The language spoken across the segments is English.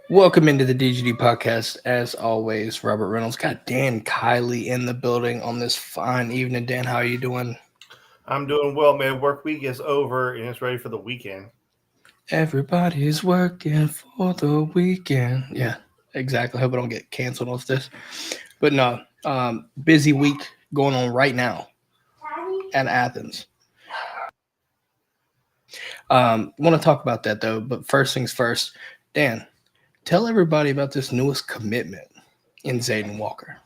Welcome into the DGD Podcast. As always, Robert Reynolds got Dan Kiley in the building on this fine evening. Dan, how are you doing? I'm doing well, man. Work week is over and it's ready for the weekend. Everybody's working for the weekend. Yeah, exactly. Hope I don't get canceled off this. But no, busy week going on right now at Athens. Want to talk about that though, but first things first, Dan, tell everybody about this newest commitment in Zayden Walker.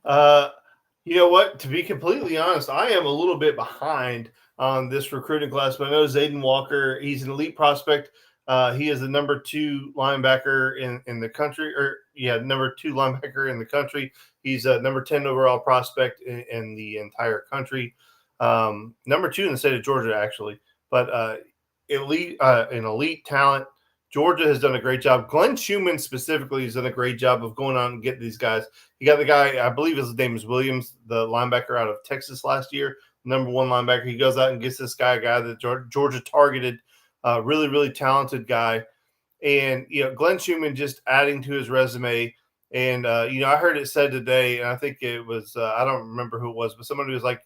uh, you know what? To be completely honest, I am a little bit behind on this recruiting class, but I know Zayden Walker, he's an elite prospect. He is the number 2 linebacker in the country, number 2 linebacker in the country. He's a number 10 overall prospect in the entire country. Number 2 in the state of Georgia, actually. But an elite talent. Georgia has done a great job. Glenn Schumann specifically has done a great job of going on and getting these guys. You got the guy, I believe his name is Williams, the linebacker out of Texas last year, number 1 linebacker. He goes out and gets this guy, a guy that Georgia targeted, really, really talented guy. And, Glenn Schumann just adding to his resume. And, I heard it said today, and I think it was, I don't remember who it was, but somebody was like,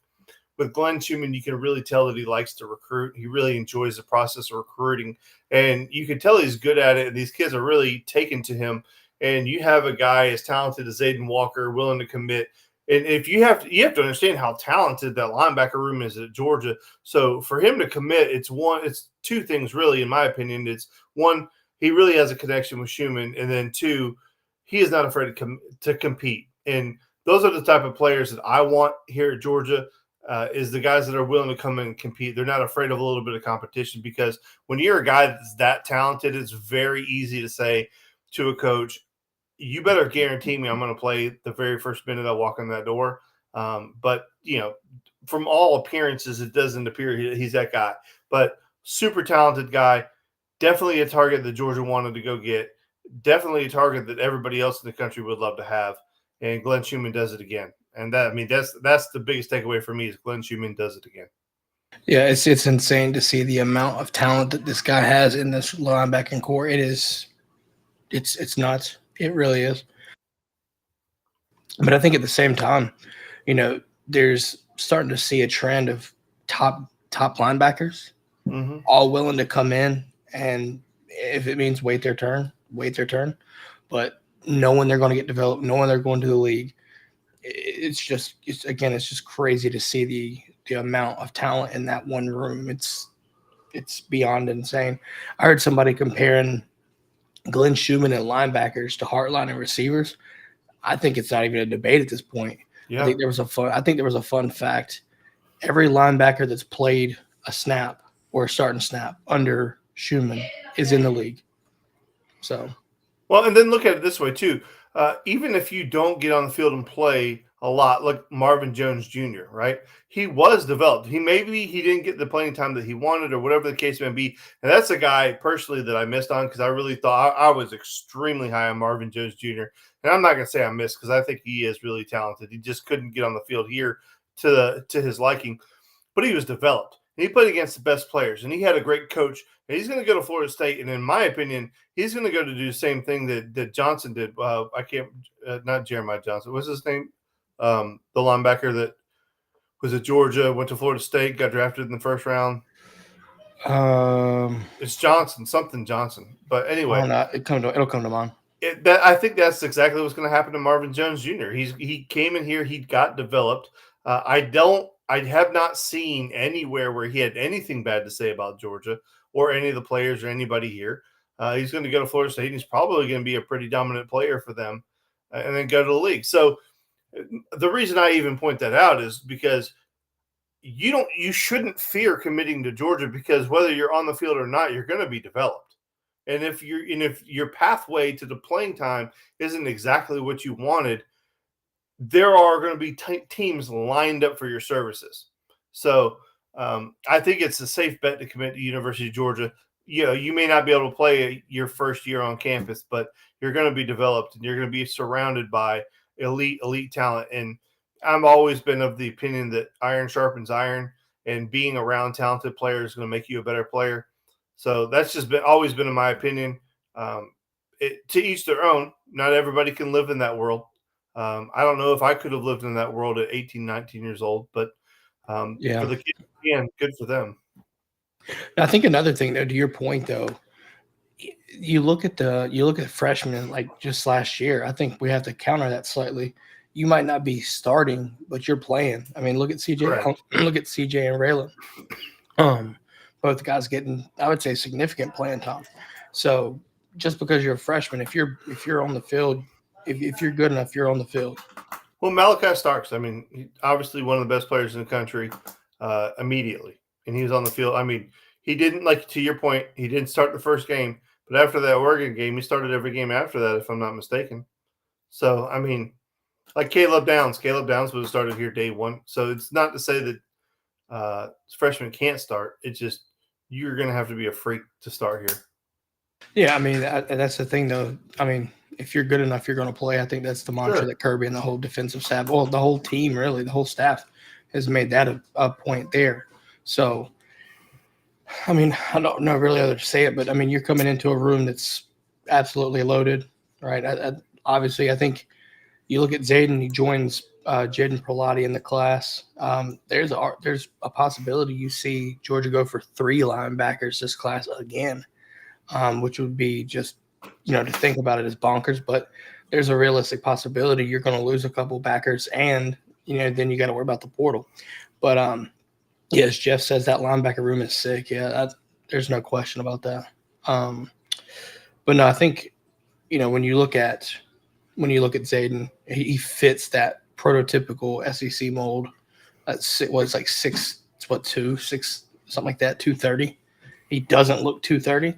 with Glenn Schumann, you can really tell that he likes to recruit. He really enjoys the process of recruiting, and you can tell he's good at it. And these kids are really taken to him. And you have a guy as talented as Zayden Walker willing to commit. And if you have to understand how talented that linebacker room is at Georgia. So for him to commit, it's 2 things really, in my opinion. It's 1, he really has a connection with Schumann, and then 2, he is not afraid to compete. And those are the type of players that I want here at Georgia. Is the guys that are willing to come in and compete. They're not afraid of a little bit of competition, because when you're a guy that's that talented, it's very easy to say to a coach, you better guarantee me I'm going to play the very first minute I walk in that door. But, from all appearances, it doesn't appear he's that guy. But super talented guy, definitely a target that Georgia wanted to go get, definitely a target that everybody else in the country would love to have. And Glenn Schumann does it again. And that's the biggest takeaway for me is Glenn Schumann does it again. Yeah, it's insane to see the amount of talent that this guy has in this linebacking core. It's nuts. It really is. But I think at the same time, there's starting to see a trend of top linebackers all willing to come in, and if it means wait their turn, but knowing they're going to get developed, knowing they're going to the league. It's just crazy to see the amount of talent in that one room. It's beyond insane. I heard somebody comparing Glenn Schumann and linebackers to Hartline and receivers. I think it's not even a debate at this point. Yeah. I think there was a fun fact. Every linebacker that's played a snap or a starting snap under Schumann is in the league. So, well, and then look at it this way too. Even if you don't get on the field and play a lot, like Marvin Jones Jr., right? He was developed. He didn't get the playing time that he wanted or whatever the case may be. And that's a guy personally that I missed on because I really thought I was extremely high on Marvin Jones Jr. And I'm not going to say I missed because I think he is really talented. He just couldn't get on the field here to his liking, but he was developed. And he played against the best players, and he had a great coach. And he's going to go to Florida State, and in my opinion, he's going to go to do the same thing that Johnson did. Not Jeremiah Johnson. What's his name? The linebacker that was at Georgia, went to Florida State, got drafted in the first round. It's something Johnson. But anyway, it'll come to mind. I think that's exactly what's going to happen to Marvin Jones Jr. He came in here, he got developed. I have not seen anywhere where he had anything bad to say about Georgia or any of the players or anybody here. He's going to go to Florida State, and he's probably going to be a pretty dominant player for them and then go to the league. So the reason I even point that out is because you shouldn't fear committing to Georgia, because whether you're on the field or not, you're going to be developed. And if your pathway to the playing time isn't exactly what you wanted, there are going to be teams lined up for your services. So I think it's a safe bet to commit to University of Georgia. You may not be able to play your first year on campus, but you're going to be developed and you're going to be surrounded by elite talent. And I've always been of the opinion that iron sharpens iron, and being around talented players is going to make you a better player. So that's just always been in my opinion. to each their own. Not everybody can live in that world. I don't know if I could have lived in that world at 18, 19 years old, but for the kids, again, good for them. I think another thing, though, to your point, though, you look at freshmen like just last year. I think we have to counter that slightly. You might not be starting, but you're playing. I mean, look at CJ. Correct. Look at CJ and Raylan. Both guys getting, I would say, significant playing time. So just because you're a freshman, if you're on the field, if you're good enough, you're on the field. Well, Malachi Starks, I mean, obviously one of the best players in the country immediately, and he was on the field. I mean, he didn't, like, to your point, he didn't start the first game, but after that Oregon game, he started every game after that, if I'm not mistaken. So, I mean, like Caleb Downs would have started here day one. So it's not to say that freshmen can't start. It's just you're going to have to be a freak to start here. Yeah, I mean, that's the thing, though. I mean, if you're good enough, you're going to play. I think that's the mantra that Kirby and the whole defensive staff, well, the whole team, really, the whole staff has made that a point there. So, I mean, I don't know really other to say it, but, I mean, you're coming into a room that's absolutely loaded, right? Obviously, I think you look at Zayden, he joins Jaden Prelati in the class. There's a possibility you see Georgia go for 3 linebackers this class again, which would be just, to think about it as bonkers. But there's a realistic possibility you're going to lose a couple backers, and then you got to worry about the portal. But as Jeff says, that linebacker room is sick. Yeah, there's no question about that. But no, I think when you look at Zayden, he fits that prototypical SEC mold. It's like 6'2", something like that, 230. He doesn't look 230.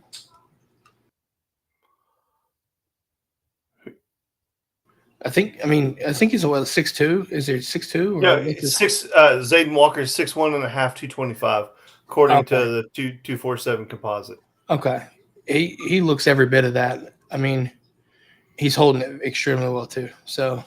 I think he's 6'2". Is there 6'2"? Yeah, Zayden Walker is 6'1.5", 225, according to the 247 composite. Okay, he looks every bit of that. I mean, he's holding it extremely well too. So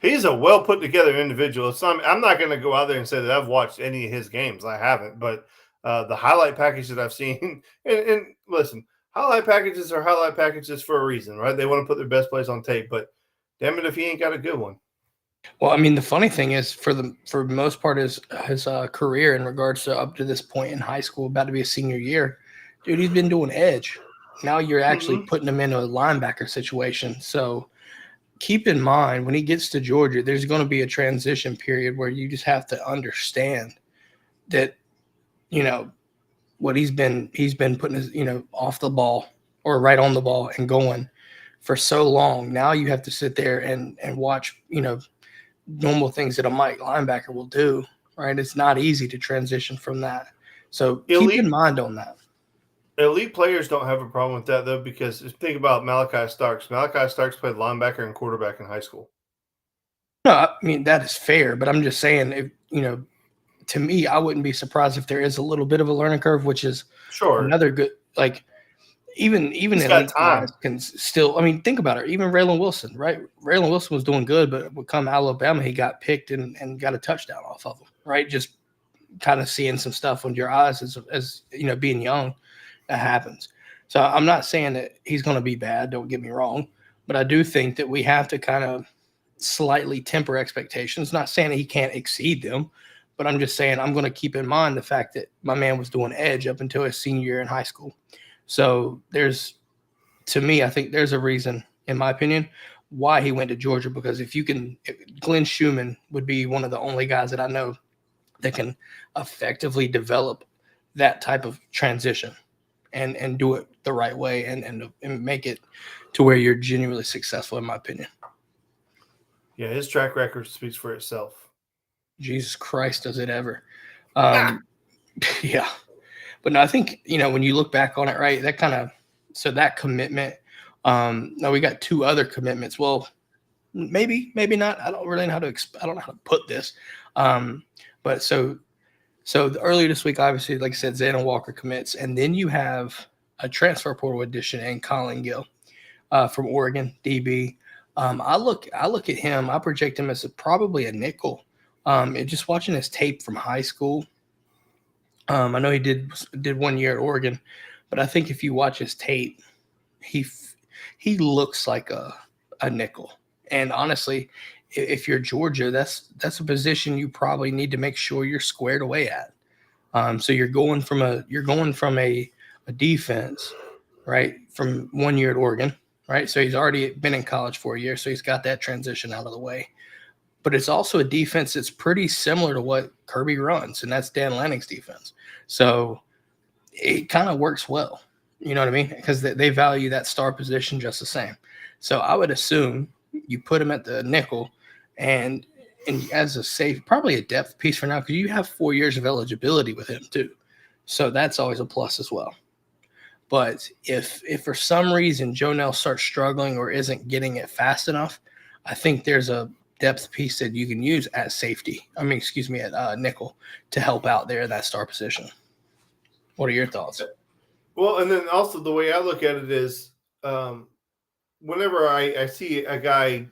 he's a well put together individual. I'm not going to go out there and say that I've watched any of his games. I haven't, but the highlight package that I've seen, and listen, highlight packages are highlight packages for a reason, right? They want to put their best plays on tape, but damn it if he ain't got a good one. Well, I mean, the funny thing is, for the most part, his career in regards to up to this point in high school, about to be a senior year, dude, he's been doing edge. Now you're actually putting him into a linebacker situation. So keep in mind, when he gets to Georgia, there's going to be a transition period where you just have to understand that, what he's been putting his, off the ball or right on the ball and going for so long. Now you have to sit there and watch, normal things that a Mike linebacker will do, right? It's not easy to transition from that. So keep in mind on that. Elite players don't have a problem with that, though, because think about Malachi Starks. Malachi Starks played linebacker and quarterback in high school. No, I mean, that is fair, but I'm just saying, if, to me, I wouldn't be surprised if there is a little bit of a learning curve, which is another good, like, even elite guys can still, I mean, think about it. Even Raylan Wilson, right? Raylan Wilson was doing good, but when come Alabama, he got picked and got a touchdown off of him, right? Just kind of seeing some stuff on your eyes as being young, that happens. So I'm not saying that he's going to be bad, don't get me wrong, but I do think that we have to kind of slightly temper expectations. Not saying that he can't exceed them, but I'm just saying I'm going to keep in mind the fact that my man was doing edge up until his senior year in high school. So to me, I think there's a reason, in my opinion, why he went to Georgia, because if Glenn Schumann would be one of the only guys that I know that can effectively develop that type of transition and do it the right way and make it to where you're genuinely successful, in my opinion. Yeah, his track record speaks for itself. Jesus Christ, does it ever. Yeah. But no, I think, when you look back on it, right, that commitment, no, we got 2 other commitments. Well, maybe not. I don't really know how to put this. But so earlier this week, obviously, like I said, Zayden Walker commits, and then you have a transfer portal addition in Collin Gill from Oregon DB. I look at him. I project him as probably a nickel. And just watching his tape from high school, I know he did 1 year at Oregon, but I think if you watch his tape, he looks like a nickel. And honestly, if you're Georgia, that's a position you probably need to make sure you're squared away at. So you're going from a defense, right, from 1 year at Oregon, right? So he's already been in college for a year, so he's got that transition out of the way. But it's also a defense that's pretty similar to what Kirby runs, and that's Dan Lanning's defense. So it kind of works well. You know what I mean? Because they value that star position just the same. So I would assume you put him at the nickel and as a safe, probably a depth piece for now, because you have 4 years of eligibility with him too. So that's always a plus as well. But if for some reason Jonell starts struggling or isn't getting it fast enough, I think there's a depth piece that you can use at safety. At nickel to help out there in that star position. What are your thoughts? Well, and then also the way I look at it is whenever I see a guy,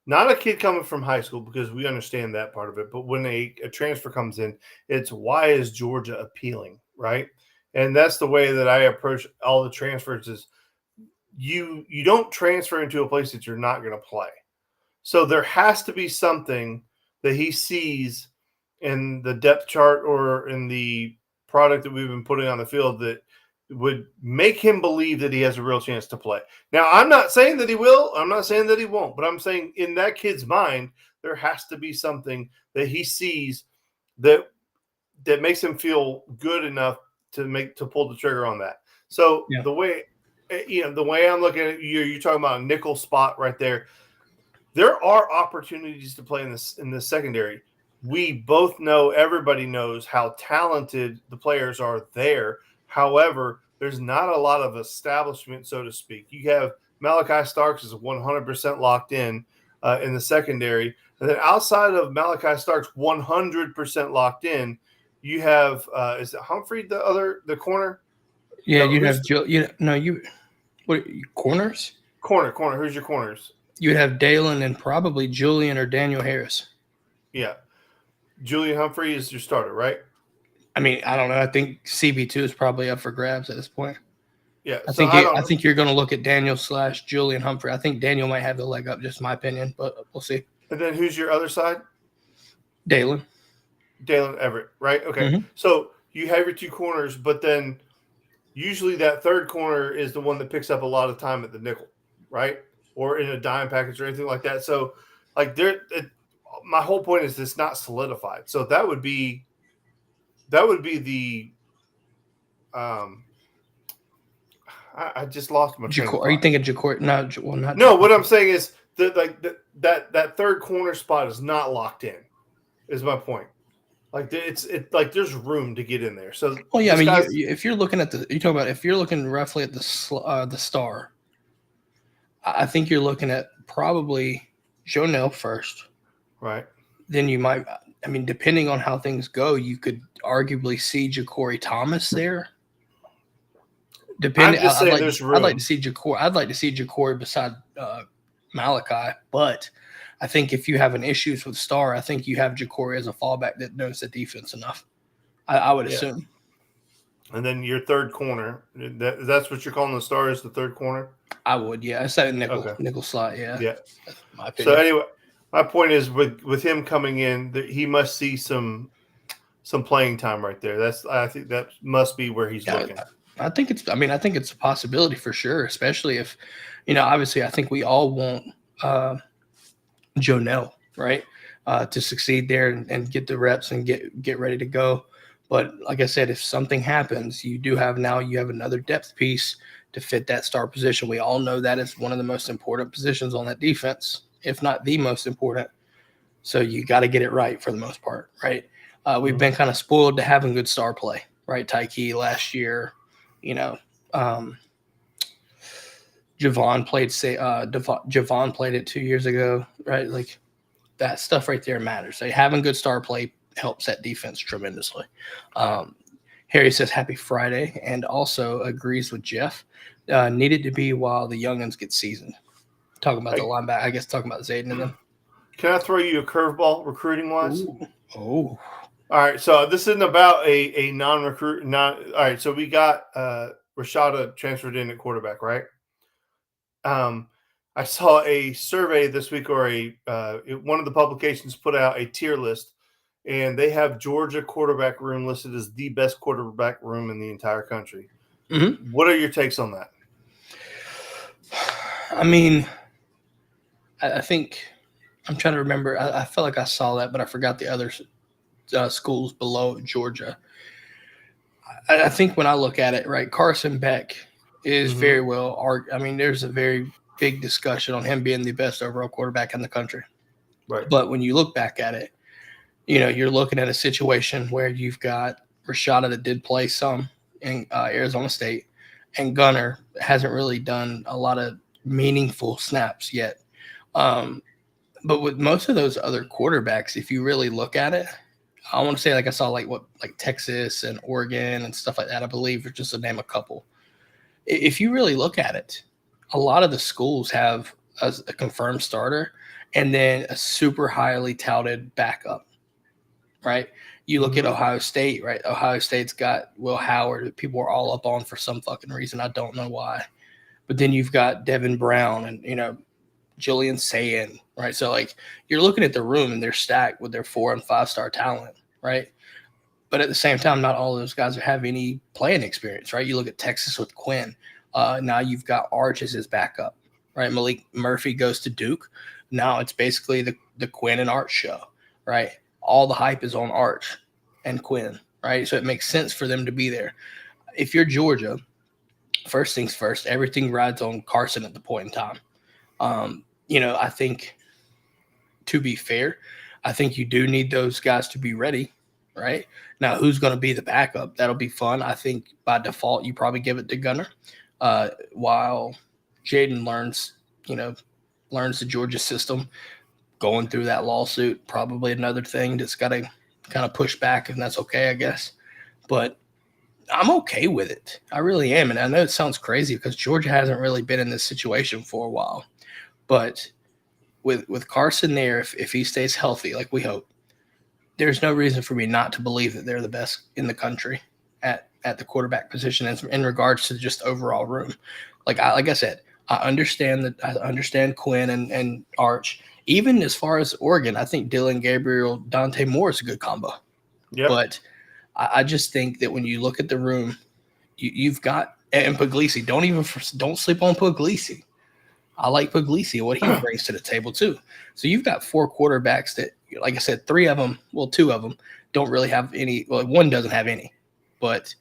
not a kid coming from high school, because we understand that part of it, but when a transfer comes in, it's why is Georgia appealing, right? And that's the way that I approach all the transfers is you don't transfer into a place that you're not going to play. So there has to be something that he sees in the depth chart or in the product that we've been putting on the field that would make him believe that he has a real chance to play. Now, I'm not saying that he will. I'm not saying that he won't. But I'm saying in that kid's mind, there has to be something that he sees that makes him feel good enough to pull the trigger on that. So the way I'm looking at it, you're talking about a nickel spot right there. There are opportunities to play in the secondary. We both know, everybody knows how talented the players are there. However, there's not a lot of establishment, so to speak. You have Malachi Starks is 100% locked in the secondary. And then outside of Malachi Starks 100% locked in, you have is it Humphrey the corner? Yeah, you'd have corners? Corner. Who's your corners? You would have Dalen and probably Julian or Daniel Harris. Yeah. Julian Humphrey is your starter, right? I mean, I don't know. I think CB2 is probably up for grabs at this point. Yeah. I think you're going to look at Daniel / Julian Humphrey. I think Daniel might have the leg up, just my opinion, but we'll see. And then who's your other side? Dalen Everett, right? Okay. Mm-hmm. So you have your two corners, but then usually that third corner is the one that picks up a lot of time at the nickel, right? Or in a dime package or anything like that. So, my whole point is it's not solidified. So that would be the I just lost my train of thought. Are you thinking Jacor? No, what I'm saying is that third corner spot is not locked in. Is my point. There's room to get in there. So if you're looking at if you're looking roughly at the star, I think you're looking at probably Jonell first. Right. Then you might, depending on how things go, you could arguably see Ja'Cory Thomas there. Depending, there's room. I'd like to see Ja'Cory beside Malachi, but I think if you have an issues with Star, I think you have Ja'Cory as a fallback that knows the defense enough. I would assume. And then your third corner, that's what you're calling the Star, is the third corner? I would, yeah. I said nickel slot, yeah. Yeah. That's my opinion. So anyway, my point is with him coming in, he must see some playing time right there. I think that must be where he's looking. I think it's a possibility for sure, especially if, obviously I think we all want Jonell, right? To succeed there and get the reps and get ready to go. But like I said, if something happens, you have another depth piece to fit that star position. We all know that is one of the most important positions on that defense, if not the most important. So you got to get it right for the most part, right? We've been kind of spoiled to having good star play, right? Tyke last year, Javon played it 2 years ago, right? Like that stuff right there matters. Having good star play helps that defense tremendously. Harry says happy Friday and also agrees with Jeff. Needed to be while the youngins get seasoned. Talking about the linebacker, I guess talking about Zayden and them. Can I throw you a curveball recruiting wise? Oh. All right. So this isn't about a non-recruit. All right. So we got Rashada transferred in at quarterback, right? I saw a survey this week, or one of the publications put out a tier list, and they have Georgia quarterback room listed as the best quarterback room in the entire country. Mm-hmm. What are your takes on that? I mean, I think I'm trying to remember. I felt like I saw that, but I forgot the other schools below Georgia. I think when I look at it, right, Carson Beck is very well. I mean, there's a very big discussion on him being the best overall quarterback in the country. Right. But when you look back at it, you're looking at a situation where you've got Rashada that did play some in Arizona State, and Gunner hasn't really done a lot of meaningful snaps yet. But with most of those other quarterbacks, if you really look at it, I want to say I saw like Texas and Oregon and stuff like that, I believe, just to name a couple. If you really look at it, a lot of the schools have a confirmed starter and then a super highly touted backup, right? You look at Ohio State, right? Ohio State's got Will Howard that people are all up on for some fucking reason. I don't know why. But then you've got Devin Brown and, Julian Sayin, right? So, you're looking at the room and they're stacked with their 4- and 5-star talent, right? But at the same time, not all of those guys have any playing experience, right? You look at Texas with Quinn. Now you've got Arch as his backup, right? Malik Murphy goes to Duke. Now it's basically the Quinn and Arch show, right? All the hype is on Arch and Quinn, right? So it makes sense for them to be there. If you're Georgia, first things first, everything rides on Carson at the point in time. I think, to be fair, I think you do need those guys to be ready, right? Now, who's going to be the backup? That'll be fun. I think by default, you probably give it to Gunner, while Jayden learns the Georgia system. Going through that lawsuit, probably another thing that's got to kind of push back, and that's okay, I guess. But I'm okay with it. I really am. And I know it sounds crazy because Georgia hasn't really been in this situation for a while. But with Carson there, if he stays healthy, like we hope, there's no reason for me not to believe that they're the best in the country at the quarterback position in regards to just overall room. Like I said, I understand Quinn and Arch. Even as far as Oregon, I think Dylan Gabriel, Dante Moore is a good combo. Yep. But I just think that when you look at the room, you've got – and Puglisi, don't sleep on Puglisi. I like Puglisi and what he brings to the table too. So you've got 4 quarterbacks that, like I said, 2 of them don't really have any – well, one doesn't have any. But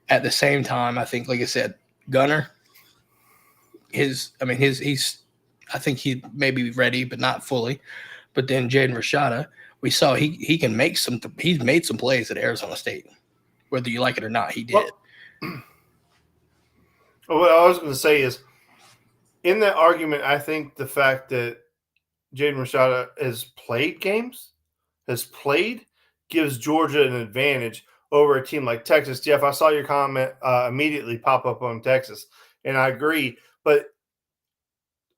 at the same time, I think, like I said, Gunner – I think he may be ready, but not fully. But then Jaden Rashada, we saw he can make some. He's made some plays at Arizona State, whether you like it or not. He did. Well, what I was going to say is, in that argument, I think the fact that Jaden Rashada has played games, gives Georgia an advantage over a team like Texas. Jeff, I saw your comment immediately pop up on Texas, and I agree. But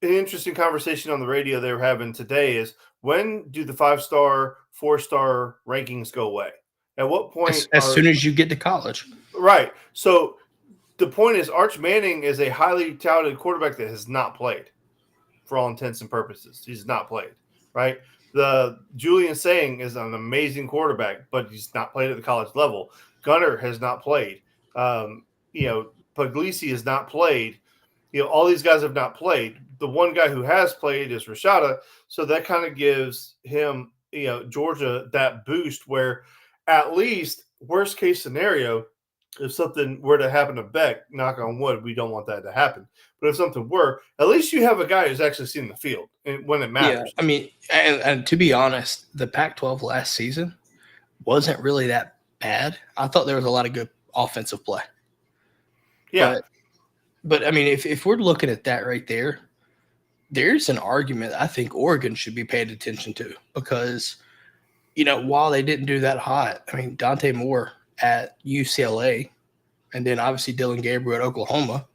an interesting conversation on the radio they were having today is, when do the 5-star, 4-star rankings go away? At what point? As soon as you get to college. Right. So the point is, Arch Manning is a highly touted quarterback that has not played for all intents and purposes. He's not played, right? The Julian Saying is an amazing quarterback, but he's not played at the college level. Gunner has not played. Puglisi has not played. All these guys have not played. The one guy who has played is Rashada. So that kind of gives him, Georgia, that boost where, at least worst case scenario, if something were to happen to Beck, knock on wood, we don't want that to happen. But if something were, at least you have a guy who's actually seen the field when it matters. Yeah, I mean, and to be honest, the Pac-12 last season wasn't really that bad. I thought there was a lot of good offensive play. Yeah. But I mean, if we're looking at that right there, there's an argument I think Oregon should be paid attention to because, while they didn't do that hot, I mean, Dante Moore at UCLA and then obviously Dylan Gabriel at Oklahoma,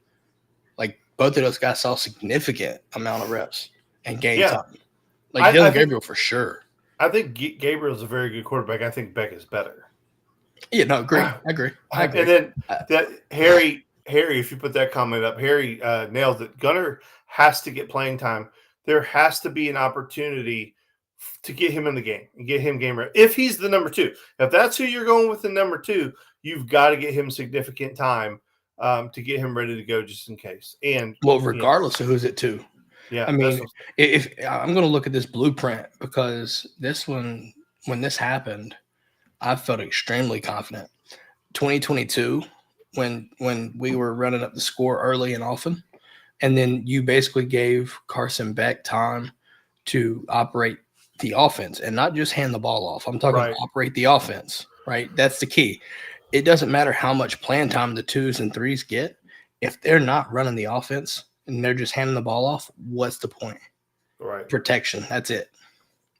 both of those guys saw a significant amount of reps and game time. Dylan Gabriel for sure. I think Gabriel's a very good quarterback. I think Beck is better. Yeah, no, agree. I agree. And then that Harry Harry, if you put that comment up, Harry nails it. Gunner has to get playing time. There has to be an opportunity to get him in the game and get him game ready. If he's the number 2, if that's who you're going with the number 2, you've got to get him significant time to get him ready to go just in case. And regardless of who's it to. Yeah, I mean, if I'm going to look at this blueprint, because this one, when this happened, I felt extremely confident. 2022, when we were running up the score early and often, and then you basically gave Carson Beck time to operate the offense and not just hand the ball off. I'm talking about operate the offense, right? That's the key. It doesn't matter how much playing time the 2s and 3s get. If they're not running the offense and they're just handing the ball off, what's the point? Right. Protection. That's it.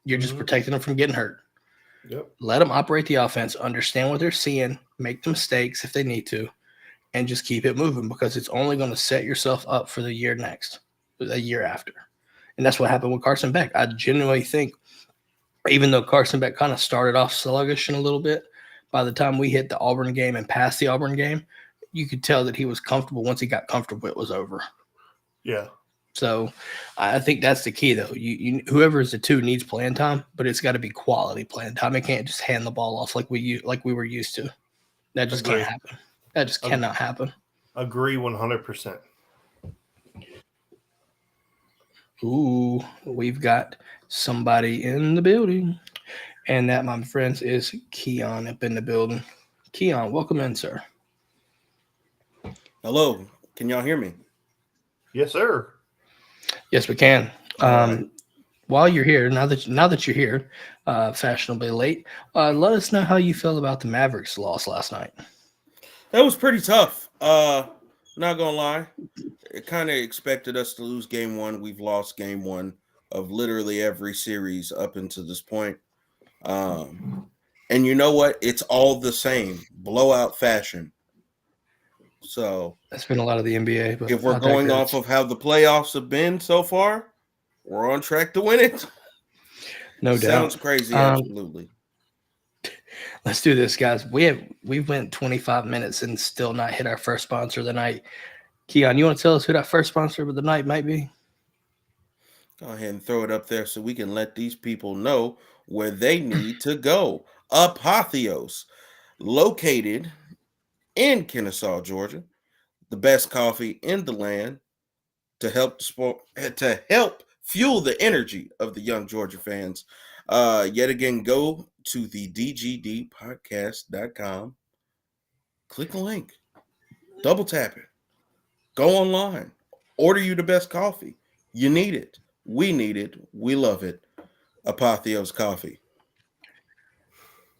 You're just protecting them from getting hurt. Yep. Let them operate the offense, understand what they're seeing, make the mistakes if they need to, and just keep it moving, because it's only going to set yourself up for the year next, the year after. And that's what happened with Carson Beck. I genuinely think, even though Carson Beck kind of started off sluggish in a little bit, by the time we hit the Auburn game and past the Auburn game, you could tell that he was comfortable. Once he got comfortable, it was over. Yeah. So I think that's the key, though. You whoever is the 2 needs playing time, but it's got to be quality playing time. It can't just hand the ball off like we were used to. That just can't happen. That just cannot happen. Agree 100%. Ooh, we've got somebody in the building, and that, my friends, is Keon up in the building. Keon, welcome in, sir. Hello. Can y'all hear me? Yes, sir. Yes, we can. While you're here, now that you're here, fashionably late, let us know how you feel about the Mavericks' loss last night. That was pretty tough. Not gonna lie, it kind of expected us to lose game 1. We've lost game 1 of literally every series up until this point. And you know what? It's all the same blowout fashion. So that's been a lot of the NBA. But if we're going off of how the playoffs have been so far, we're on track to win it. No doubt. Sounds crazy, absolutely. Let's do this, guys. We went 25 minutes and still not hit our first sponsor of the night. Keon, you want to tell us who that first sponsor of the night might be? Go ahead and throw it up there so we can let these people know where they need to go. Apotheos, located in Kennesaw, Georgia, the best coffee in the land to help fuel the energy of the young Georgia fans. Yet again, go to the DGDpodcast.com, click the link, double tap it, go online, order you the best coffee. You need it. We need it. We love it. Apotheos Coffee.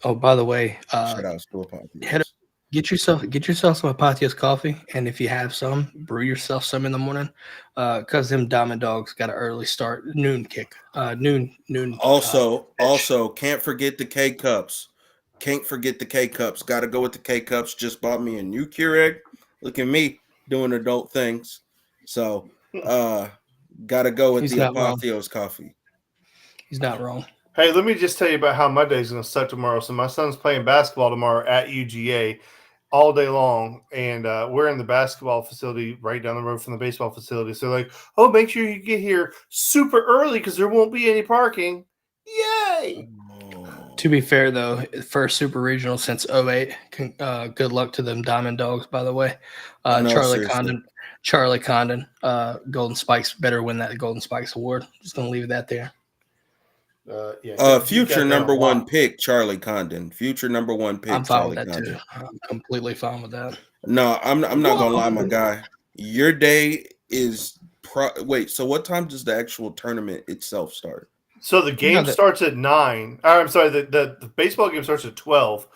Oh, by the way, shout out to Apotheos. Get yourself some Apotheos coffee, and if you have some, brew yourself some in the morning, because them Diamond Dogs got an early start, noon kick, noon. Also, can't forget the K cups. Can't forget the K cups. Got to go with the K cups. Just bought me a new Keurig. Look at me doing adult things. So, got to go with the Apotheos coffee. He's not wrong. Hey, let me just tell you about how my day's going to suck tomorrow. So my son's playing basketball tomorrow at UGA all day long, and we're in the basketball facility right down the road from the baseball facility. So like, oh, make sure you get here super early because there won't be any parking. Yay! To be fair, though, first super regional since 2008. Good luck to them Diamond Dogs, by the way. Charlie Condon, Golden Spikes better win that Golden Spikes award. Just going to leave that there. Future number 1 pick, Charlie Condon. Future number 1 pick. I'm fine with that too. I'm completely fine with that. No, I'm not gonna lie, my guy. Your day is wait. So what time does the actual tournament itself start? So the game starts at 9. I'm sorry. The baseball game starts at 12.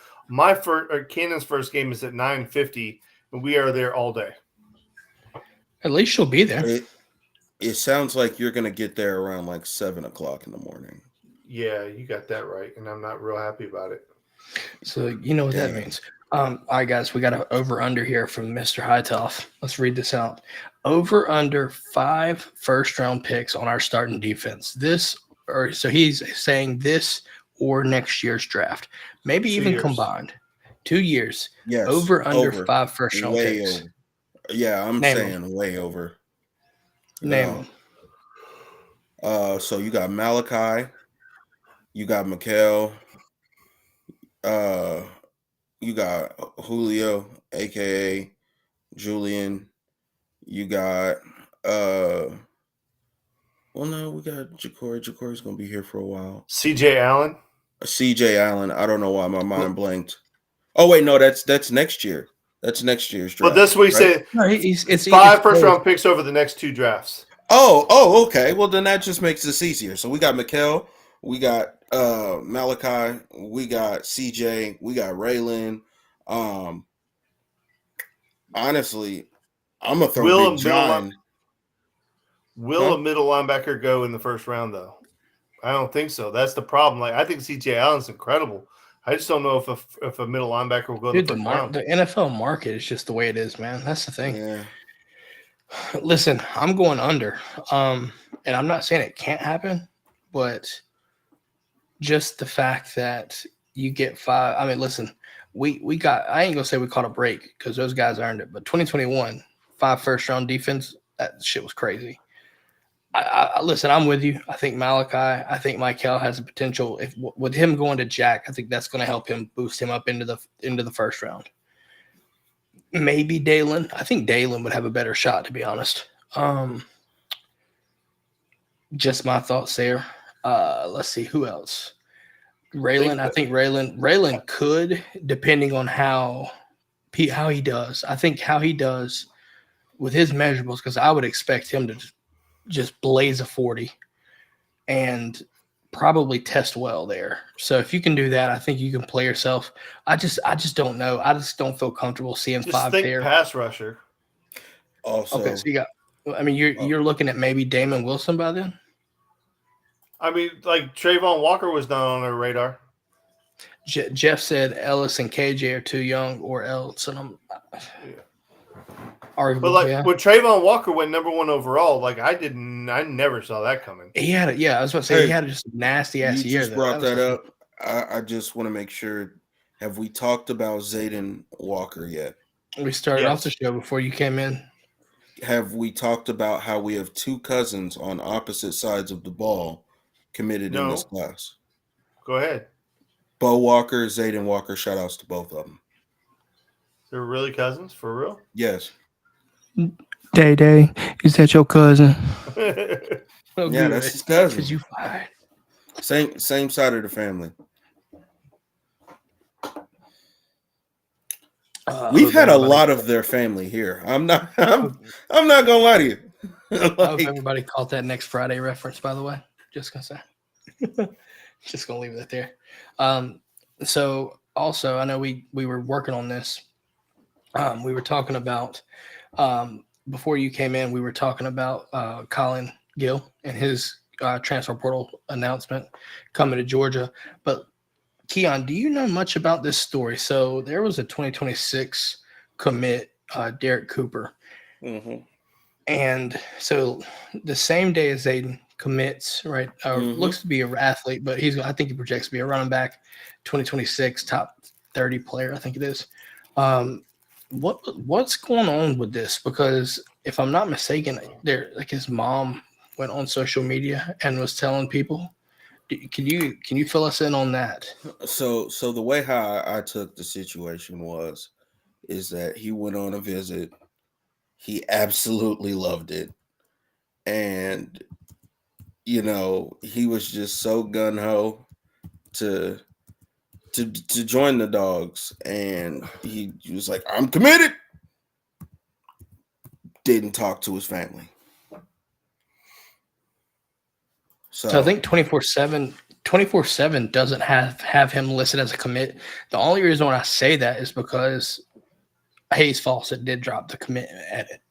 Cannon's first game is at 9:50, and we are there all day. At least she'll be there. It sounds like you're gonna get there around like 7 o'clock in the morning. Yeah, you got that right, and I'm not real happy about it. So you know what that means. All right, guys, we got an over-under here from Mr. Hightoff. Let's read this out. Over-under 5 first-round picks on our starting defense. So he's saying this or next year's draft. Maybe even combined. 2 years. Yes. Over-under 5 first-round picks. Yeah, I'm Name saying way over. Name them. So you got Malachi, you got Mikael, you got Julio, aka Julian. You got well, no, we got Ja'Cory. Ja'Cory's gonna be here for a while. CJ Allen. CJ Allen. I don't know why my mind blanked. Oh wait, no, that's next year. That's next year's draft. But that's what he said. No, it's 5 first-round picks over the next 2 drafts. Oh, okay. Well, then that just makes this easier. So we got Mikael, we got Malachi, we got CJ, we got Raylan. Honestly, I'm gonna throw Big John. Will a middle linebacker go in the first round though? I don't think so. That's the problem. Like I think CJ Allen's incredible. I just don't know if a middle linebacker will go in the first round. The NFL market is just the way it is, man. That's the thing. Yeah. Listen, I'm going under. And I'm not saying it can't happen, but just the fact that you get 5. I mean, listen, we got, I ain't gonna say we caught a break because those guys earned it, but 2021, 5 first-round defense, that shit was crazy. Listen, I'm with you. I think Malachi, I think Mikael has the potential. With him going to Jack, I think that's going to help him boost him up into the first round. Maybe Dalen. I think Dalen would have a better shot, to be honest. Just my thoughts there. Let's see who else. Raylan. I think Raylan could, depending on how he does. I think how he does with his measurables, because I would expect him to just blaze a 40 and probably test well there. So if you can do that, I think you can play yourself. I just don't know. I just don't feel comfortable seeing just 5 think there. Pass rusher. Also, okay, so you got. I mean, you're looking at maybe Damon Wilson by then. I mean, like Trayvon Walker was not on our radar. Jeff said Ellis and KJ are too young, or else, and I'm. Arguable, But like when Trayvon Walker went number 1 overall, like I never saw that coming. He had it. Yeah, I was about to say he had just a nasty ass year. You just brought that up. I just want to make sure. Have we talked about Zayden Walker yet? We started off the show before you came in. Have we talked about how we have 2 cousins on opposite sides of the ball committed in this class? Go ahead. Bo Walker, Zayden Walker. Shout outs to both of them. They're really cousins for real? Yes. Day, is that your cousin? Yeah, that's his cousin. You fired. Same side of the family. We've had a lot of their family here. I'm not gonna lie to you. I hope everybody caught that next Friday reference, by the way. Just gonna say. Just gonna leave it there. So also I know we were working on this. We were talking about before you came in, we were talking about Collin Gill and his transfer portal announcement coming to Georgia. But Keon, do you know much about this story? So there was a 2026 commit, Derek Cooper. Mm-hmm. And so the same day as Zayden commits, right? Looks to be an athlete, but I think he projects to be a running back, 2026 top 30 player, I think it is. What's going on with this? Because if I'm not mistaken, his mom went on social media and was telling people. Can you fill us in on that? So the way how I took the situation is that he went on a visit. He absolutely loved it, and he was just so gung ho to join the Dawgs, and he was like, "I'm committed." Didn't talk to his family. So I think 24/7 doesn't have him listed as a commit. The only reason why I say that is because Hayes Fawcett did drop the commit edit.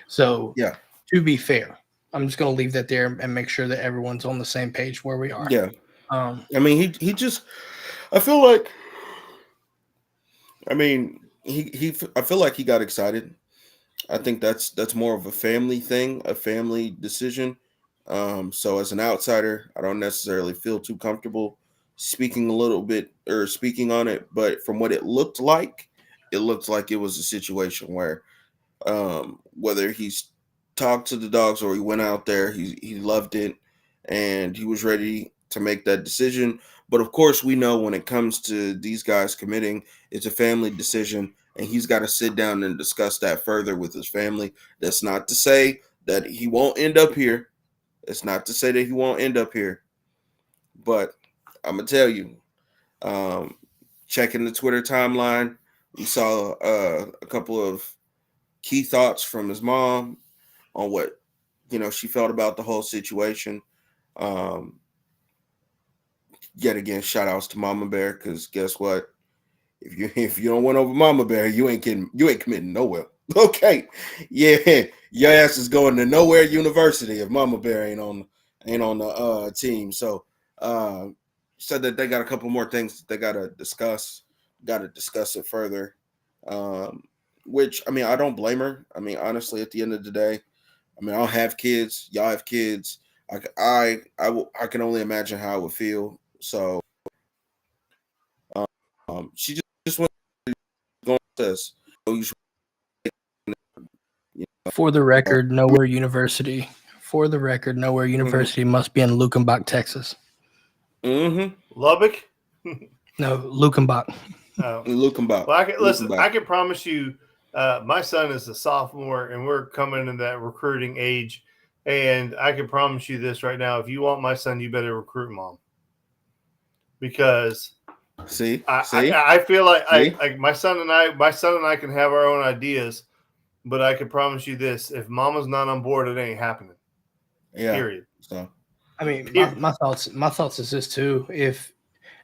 So yeah, to be fair, I'm just going to leave that there and make sure that everyone's on the same page where we are. Yeah. I mean, he just, I feel like, I feel like he got excited. I think that's more of a family thing, a family decision. So as an outsider, I don't necessarily feel too comfortable speaking on it, but from what it looked like it was a situation where Whether he's talked to the Dawgs or he went out there, he loved it and he was ready to make that decision. But of course, we know when it comes to these guys committing, it's a family decision, and he's got to sit down and discuss that further with his family. That's not to say that he won't end up here. It's not to say that he won't end up here. But I'm going to tell you, checking the Twitter timeline, we saw a couple of key thoughts from his mom on what, she felt about the whole situation. Yet again, shout outs to Mama Bear, because guess what? If you don't win over Mama Bear, you ain't committing nowhere. Okay. Yeah, your ass is going to nowhere university if Mama Bear ain't on the team. So said that they got a couple more things that they gotta discuss it further. Which I don't blame her. Honestly, at the end of the day, I don't have kids, y'all have kids. I can only imagine how I would feel. So she just went to go to us. For the record, Nowhere University. For the record, Nowhere University must be in Lukenbach, Texas. Mm-hmm. Lubbock? No, Lukenbach. Oh. Lukenbach. Well, I can promise you, my son is a sophomore, and we're coming into that recruiting age. And I can promise you this right now: if you want my son, you better recruit mom. Because I feel like my son and I can have our own ideas, but I can promise you this: if mama's not on board, it ain't happening. Yeah. Period. So my thoughts is this too. If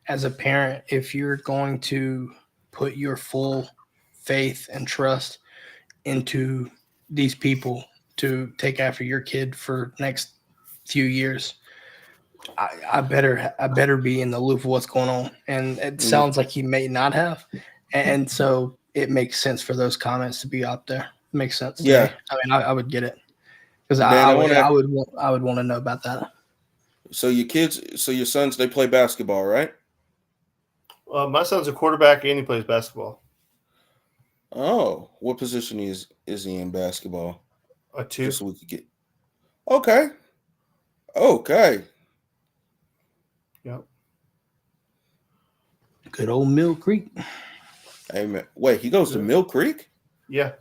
as a parent, if you're going to put your full faith and trust into these people to take after your kid for next few years, I better be in the loop of what's going on. And it sounds like he may not have. And so it makes sense for those comments to be out there. It makes sense. Yeah. I would get it. Because I would want to know about that. So your sons, they play basketball, right? My son's a quarterback and he plays basketball. Oh, what position is he in basketball? A 2. Just so we could get. Okay. Yep. Good old Mill Creek. Hey man, wait, he goes to Mill Creek? Yeah.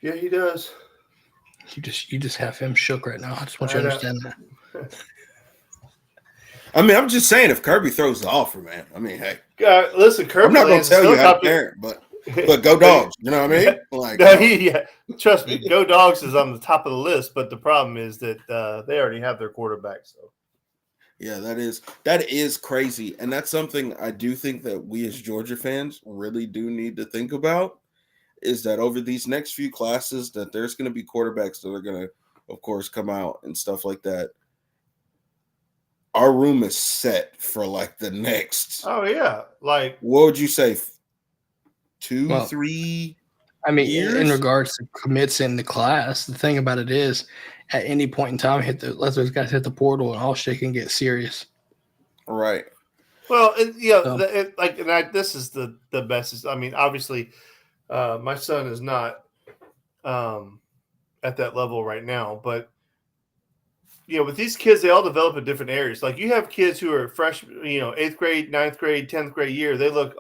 Yeah, he does. You just have him shook right now. I just want you to understand that. I'm just saying, if Kirby throws the offer, man. Hey. Listen, Kirby. I'm not going to tell you how to parent, but go Dawgs. You know what I mean? Like, yeah, trust me, go Dawgs is on the top of the list. But the problem is that they already have their quarterback. So, yeah, that is crazy, and that's something I do think that we as Georgia fans really do need to think about. Is that over these next few classes that there's going to be quarterbacks that are going to, of course, come out and stuff like that. Our room is set for like the next. Oh yeah, like what would you say? 2-3 years? In regards to commits in the class, the thing about it is, at any point in time, let those guys hit the portal, and all shit can get serious. Right. Well, this is the best. Obviously, my son is not at that level right now, but. With these kids, they all develop in different areas. Like you have kids who are freshmen, 8th grade, 9th grade, 10th grade year. They look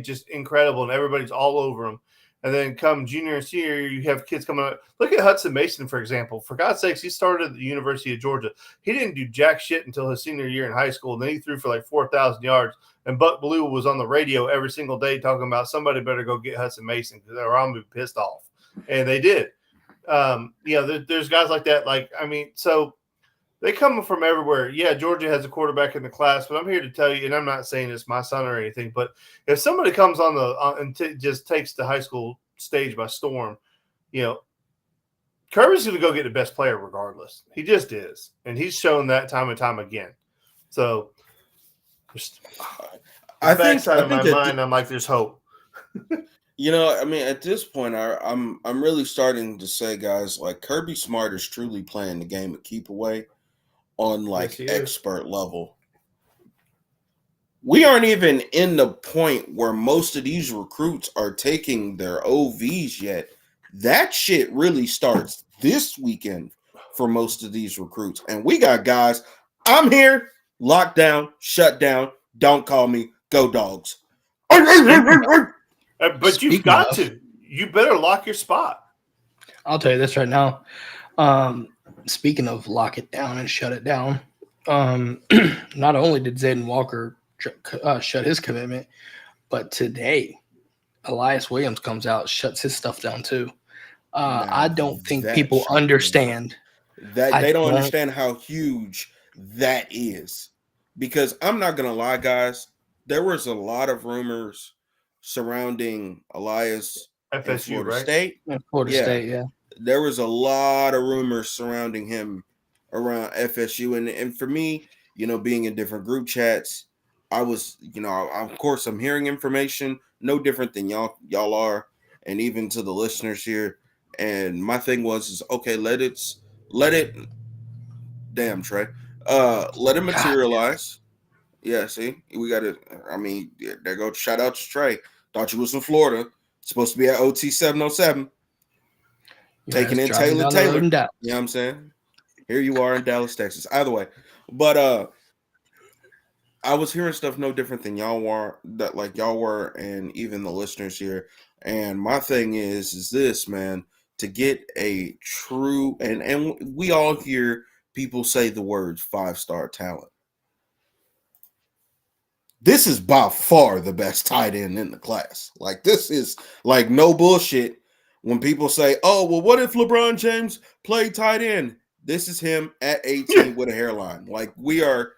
just incredible, and everybody's all over them. And then come junior and senior year, you have kids coming up. Look at Hudson Mason, for example. For God's sakes, he started at the University of Georgia. He didn't do jack shit until his senior year in high school, and then he threw for like 4,000 yards. And Buck Blue was on the radio every single day talking about somebody better go get Hudson Mason or I'm going to be pissed off. And they did. There's guys like that. So – they come from everywhere. Yeah, Georgia has a quarterback in the class, but I'm here to tell you, and I'm not saying it's my son or anything, but if somebody comes on just takes the high school stage by storm, Kirby's going to go get the best player regardless. He just is, and he's shown that time and time again. So, I think in my mind, I'm like, there's hope. At this point, I'm really starting to say, guys, like Kirby Smart is truly playing the game of keep away. On like expert level. We aren't even in the point where most of these recruits are taking their OVs yet. That shit really starts this weekend for most of these recruits. And we got guys, I'm here, locked down, shut down, don't call me, go Dogs. But you've got to. You better lock your spot. I'll tell you this right now. Speaking of lock it down and shut it down, not only did Zayden Walker shut his commitment, but today Elias Williams comes out, shuts his stuff down too. I don't think people understand that. They don't understand how huge that is, because I'm not gonna lie, guys. There was a lot of rumors surrounding Elias FSU, Florida right? State. Florida State, yeah. There was a lot of rumors surrounding him around FSU, and for me, being in different group chats, I was, of course, I'm hearing information no different than y'all are, and even to the listeners here. And my thing is okay, let it, damn Trey, let it materialize. Yeah, see, we got to. I mean, there go. Shout out to Trey. Thought you was in Florida. Supposed to be at OT 707. Taking in Taylor. You know what I'm saying? Here you are in Dallas, Texas. Either way, but I was hearing stuff no different than y'all were, and even the listeners here. And my thing is this, man, to get a true and we all hear people say the words 5-star talent. This is by far the best tight end in the class. Like, this is like no bullshit. When people say, "Oh, well, what if LeBron James played tight end?" This is him at 18 with a hairline. Like, we're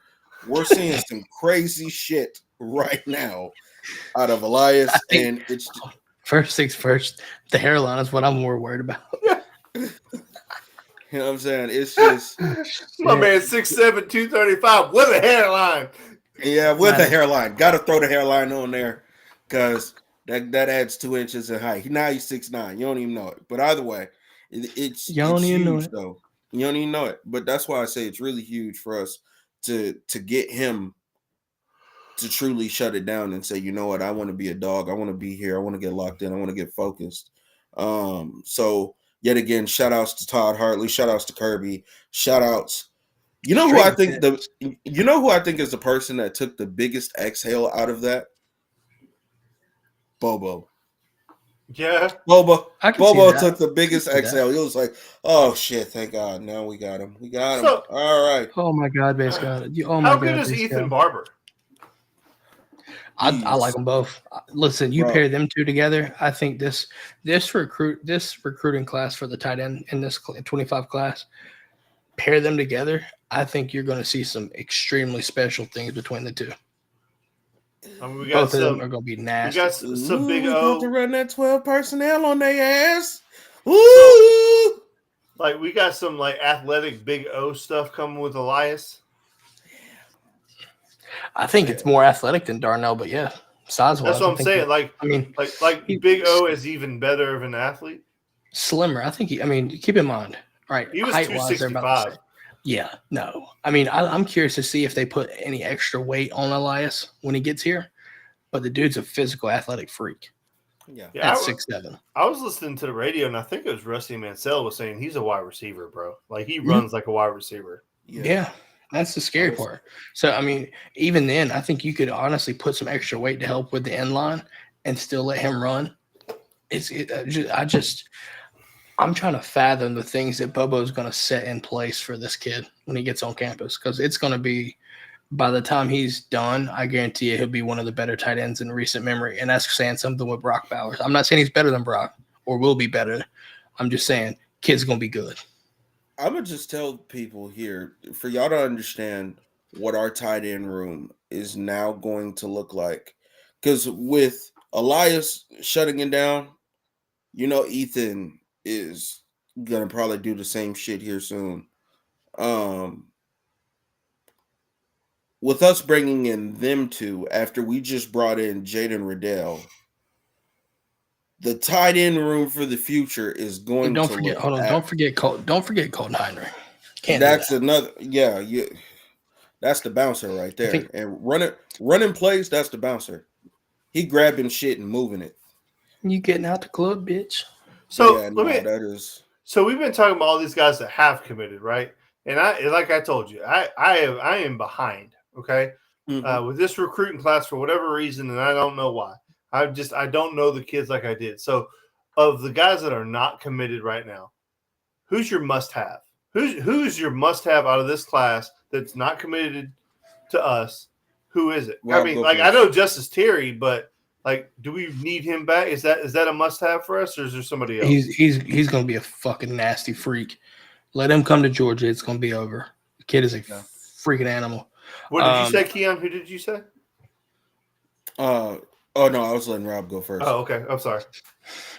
seeing some crazy shit right now out of Elias, and it's first things first. The hairline is what I'm more worried about. You know what I'm saying? It's just my man 6'7", 235 with a hairline. Yeah, with a hairline. Got to throw the hairline on there because that adds 2 inches in height. Now he's 6'9". You don't even know it. But either way, it's huge, though. You don't even know it. But that's why I say it's really huge for us to get him to truly shut it down and say, you know what, I want to be a dog. I want to be here. I want to get locked in. I want to get focused. So yet again, shout outs to Todd Hartley. Shout outs to Kirby. Shout outs. You know who I think is the person that took the biggest exhale out of that? Bobo. Yeah. Bobo took the biggest exhale. He was like, "Oh shit, thank God. Now we got him. We got him." So, all right. Oh my God, base God. How good is Ethan Barber? I like them both. Listen, pair them two together. I think this recruiting class for the tight end in this 25 class, pair them together. I think you're going to see some extremely special things between the two. Both of them are going to be nasty. We got some big O. To run that 12 personnel on their ass. Woo! So, we got some athletic big O stuff coming with Elias. I think it's more athletic than Darnell, but yeah, size-wise. That's what I'm saying. Big O is even better of an athlete. Slimmer. I think keep in mind, right? He was 265. Yeah, no. I'm curious to see if they put any extra weight on Elias when he gets here. But the dude's a physical, athletic freak. Yeah, at 6'7". I was listening to the radio, and I think it was Rusty Mansell was saying he's a wide receiver, bro. He runs like a wide receiver. Yeah, that's the scary part. So, even then, I think you could honestly put some extra weight to help with the end line and still let him run. I'm trying to fathom the things that Bobo's going to set in place for this kid when he gets on campus, because it's going to be, by the time he's done, I guarantee you he'll be one of the better tight ends in recent memory. And that's saying something with Brock Bowers. I'm not saying he's better than Brock or will be better. I'm just saying kid's going to be good. I'm going to just tell people here, for y'all to understand what our tight end room is now going to look like. Because with Elias shutting it down, Ethan is gonna probably do the same shit here soon. With us bringing in them two after we just brought in Jaden Riddell, the tight end room for the future is going to forget. Hold on, don't forget Colton Heinrich. That's another. Yeah. That's the bouncer right there. And running plays. That's the bouncer. He grabbing shit and moving it. You getting out the club, bitch? So that is. So we've been talking about all these guys that have committed, right? And like I told you, I am behind. Okay, with this recruiting class for whatever reason, and I don't know why. I don't know the kids like I did. So, of the guys that are not committed right now, who's your must-have? Who's your must-have out of this class that's not committed to us? Who is it? Well, I mean, like I know Justice Terry, but like, do we need him back? Is that a must-have for us, or is there somebody else? He's going to be a fucking nasty freak. Let him come to Georgia. It's going to be over. The kid is a freaking animal. What did you say, Keon? Who did you say? Oh no, I was letting Rob go first. Oh, okay. I'm sorry.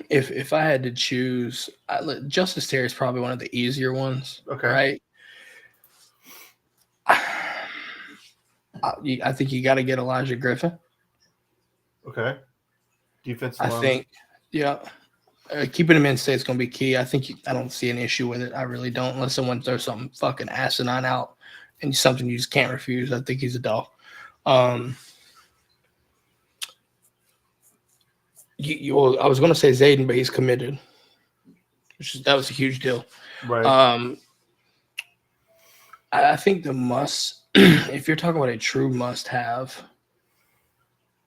If I had to choose, Justice Terry is probably one of the easier ones. Okay. Right. I think you got to get Elijah Griffin. Okay. Defensive line. I think, yeah. Keeping him in state is going to be key. I don't see an issue with it. I really don't, unless someone throws something fucking asinine out and something you just can't refuse. I think he's a dog. I was going to say Zayden, but he's committed. That was a huge deal. Right. I think the must, if you're talking about a true must-have,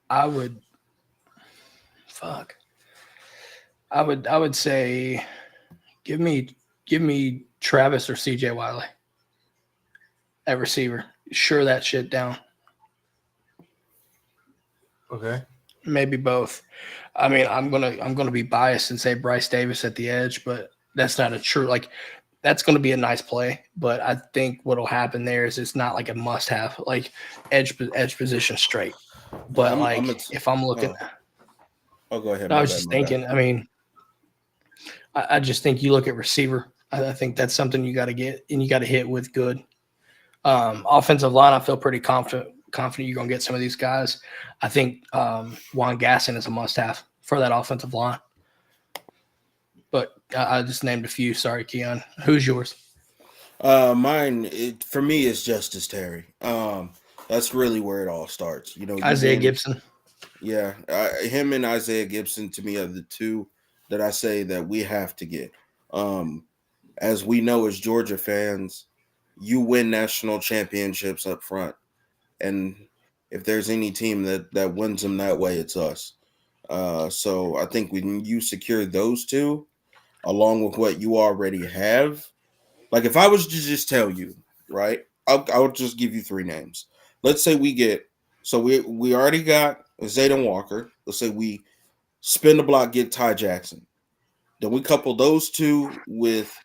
I would say give me Travis or CJ Wiley at receiver. Sure that shit down. Okay. Maybe both. I mean, I'm gonna be biased and say Bryce Davis at the edge, but that's not a true that's gonna be a nice play. But I think what'll happen there is it's not like a must have, like edge position straight. But if I'm looking go ahead. I was just thinking, I mean, I just think you look at receiver. I think that's something you got to get, and you got to hit with good. Offensive line, I feel pretty confident you're going to get some of these guys. I think Juan Gasson is a must-have for that offensive line. But I just named a few. Sorry, Keon. Who's yours? Mine, for me, is Justice Terry. That's really where it all starts. Isaiah Gibson. Yeah, him and Isaiah Gibson, to me, are the two that I say that we have to get. As we know as Georgia fans, you win national championships up front. And if there's any team that wins them that way, it's us. So I think when you secure those two, along with what you already have, like if I was to just tell you, right, I would just give you three names. Let's say we already got Zayden Walker. Let's say we spin the block, get Ty Jackson. Then we couple those two with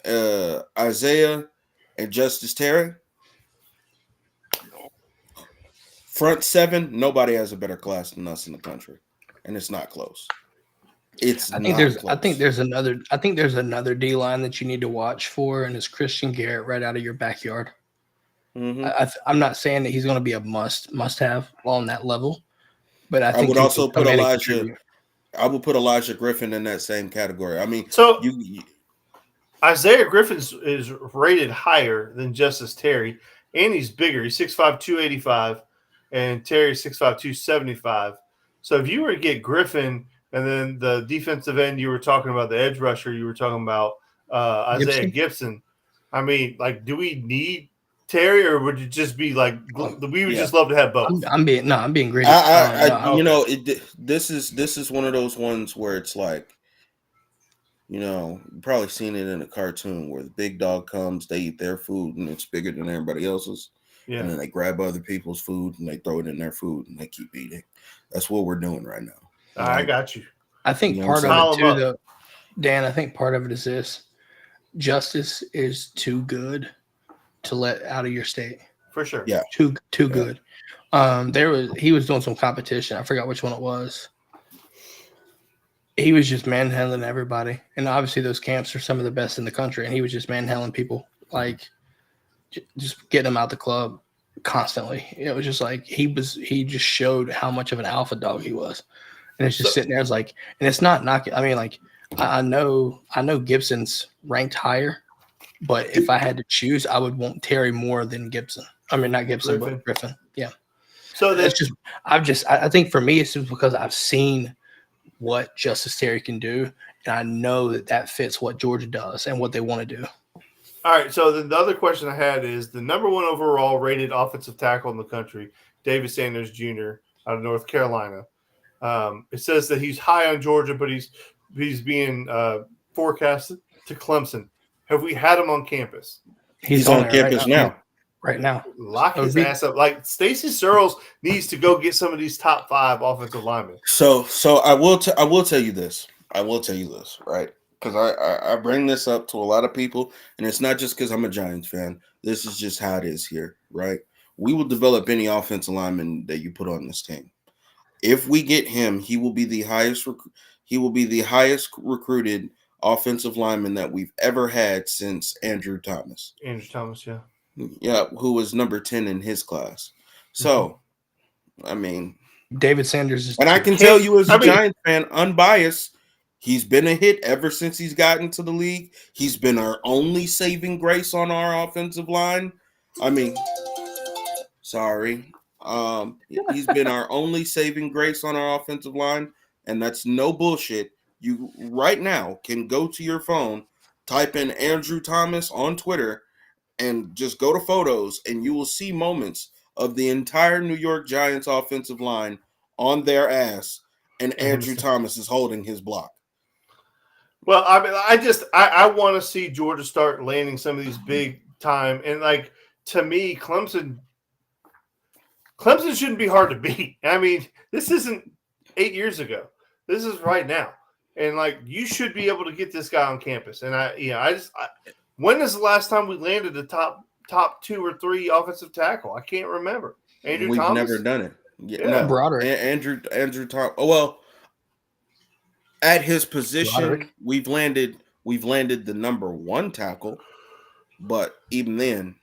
Isaiah and Justice Terry. Front seven, nobody has a better class than us in the country, and it's not close. I think there's another D line that you need to watch for, and it's Christian Garrett right out of your backyard. Mm-hmm. I'm not saying that he's going to be a must have on that level, but I think I would also put Elijah. I would put Elijah Griffin in that same category. I mean, so Isaiah Griffin is rated higher than Justice Terry, and he's bigger. He's 6'5", 285, and Terry's 6'5", 275. So if you were to get Griffin, and then the defensive end you were talking about, the edge rusher you were talking about, Isaiah Gibson. I mean, like, do we need Terry, or would it just be like we would just love to have both? I'm being greedy. This is one of those ones where it's like, you've probably seen it in a cartoon where the big dog comes, they eat their food, and it's bigger than everybody else's. Yeah. And then they grab other people's food and they throw it in their food and they keep eating. That's what we're doing right now. I got you. I think part of it too, though, Dan, I think part of it is this. Justice is too good to let out of your state. For sure. Yeah. Too good. He was doing some competition. I forgot which one it was. He was just manhandling everybody. And obviously those camps are some of the best in the country. And he was just manhandling people, like just getting them out the club constantly. It was just like he just showed how much of an alpha dog he was. And it's just sitting there. It's like, and it's not knocking. I mean, like, I know Gibson's ranked higher, but if I had to choose, I would want Terry more than Gibson. I mean, not Gibson, but Griffin. Yeah. So that's I think for me, it's just because I've seen what Justice Terry can do, And I know that fits what Georgia does and what they want to do. All right, so the other question I had is the number 1 overall rated offensive tackle in the country, David Sanders Jr. out of North Carolina. It says that he's high on Georgia, but he's being forecasted to Clemson. Have we had him on campus? He's on campus now. Right now. Lock his ass up. Like Stacey Searles needs to go get some of these top 5 offensive linemen. So I will tell you this. Right? Because I bring this up to a lot of people, and it's not just because I'm a Giants fan. This is just how it is here, right? We will develop any offensive lineman that you put on this team. If we get him, he will be the highest recruited offensive lineman that we've ever had since Andrew Thomas. Yeah, who was number 10 in his class. So, I mean, David Sanders is, and I can tell you as a Giants fan, unbiased, he's been a hit ever since he's gotten to the league. He's been our only saving grace on our offensive line. I mean, sorry. He's been our only saving grace on our offensive line, and that's no bullshit. You right now can go to your phone, type in Andrew Thomas on Twitter, and just go to photos, and you will see moments of the entire New York Giants offensive line on their ass, and Andrew Thomas is holding his block. Well, I mean, I want to see Georgia start landing some of these big time, and like to me, Clemson shouldn't be hard to beat. I mean, this isn't 8 years ago. This is right now, and like you should be able to get this guy on campus. And when is the last time we landed the top 2 or 3 offensive tackle? I can't remember. Andrew We've Thomas? never done it. Yeah. No. Broderick. Andrew Thomas. Oh, well, at his position, Broderick. we've landed the number 1 tackle, but even then,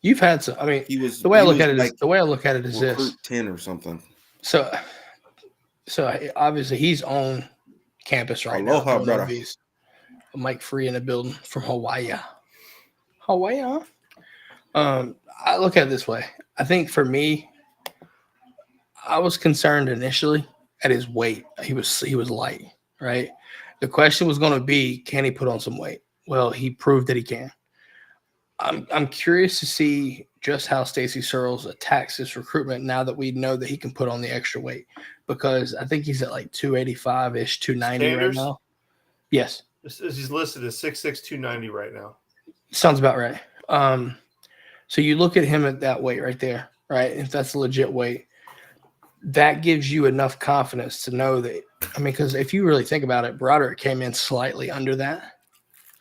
you've had some. I mean, the way I look at it is this: 10 or something. So obviously he's on campus right Aloha, now. brother. Mike Free in the building from Hawaii. Huh? I look at it this way. I think for me, I was concerned initially at his weight. He was light, right? The question was going to be, can he put on some weight? Well, he proved that he can. I'm curious to see just how Stacey Searles attacks this recruitment now that we know that he can put on the extra weight, because I think he's at like 285-ish, 290 Sanders? right now. Yes. He's listed as 6'6", 290 right now. Sounds about right. So you look at him at that weight right there, right? If that's a legit weight, that gives you enough confidence to know that. I mean, because if you really think about it, Broderick came in slightly under that,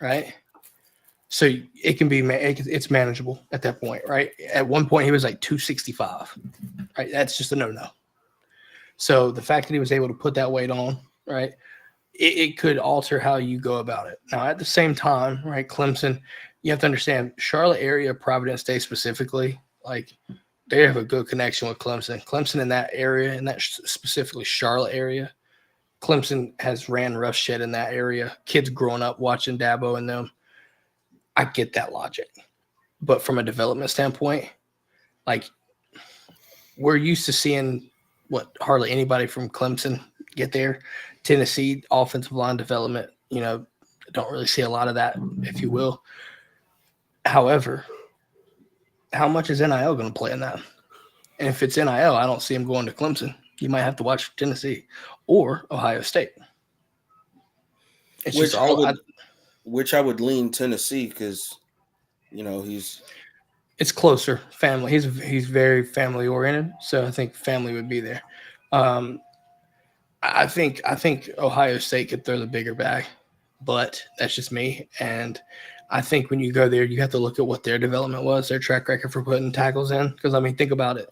right? So it can be, it's manageable at that point, right? At one point, he was like 265, right? That's just a no-no. So the fact that he was able to put that weight on, right, it could alter how you go about it. Now, at the same time, right, Clemson, you have to understand, Charlotte area, Providence Day specifically, like they have a good connection with Clemson. Clemson in that area, in that specifically Charlotte area, Clemson has ran rough shit in that area. Kids growing up watching Dabo and them. I get that logic. But from a development standpoint, like we're used to seeing hardly anybody from Clemson get there. Tennessee offensive line development, don't really see a lot of that, if you will. However, how much is NIL going to play in that? And if it's NIL, I don't see him going to Clemson. You might have to watch Tennessee or Ohio State. It's Which just all which I would lean Tennessee because, it's closer family. He's very family oriented, so I think family would be there. I think Ohio State could throw the bigger bag, but that's just me. And I think when you go there, you have to look at what their development was, their track record for putting tackles in. Because, I mean, think about it.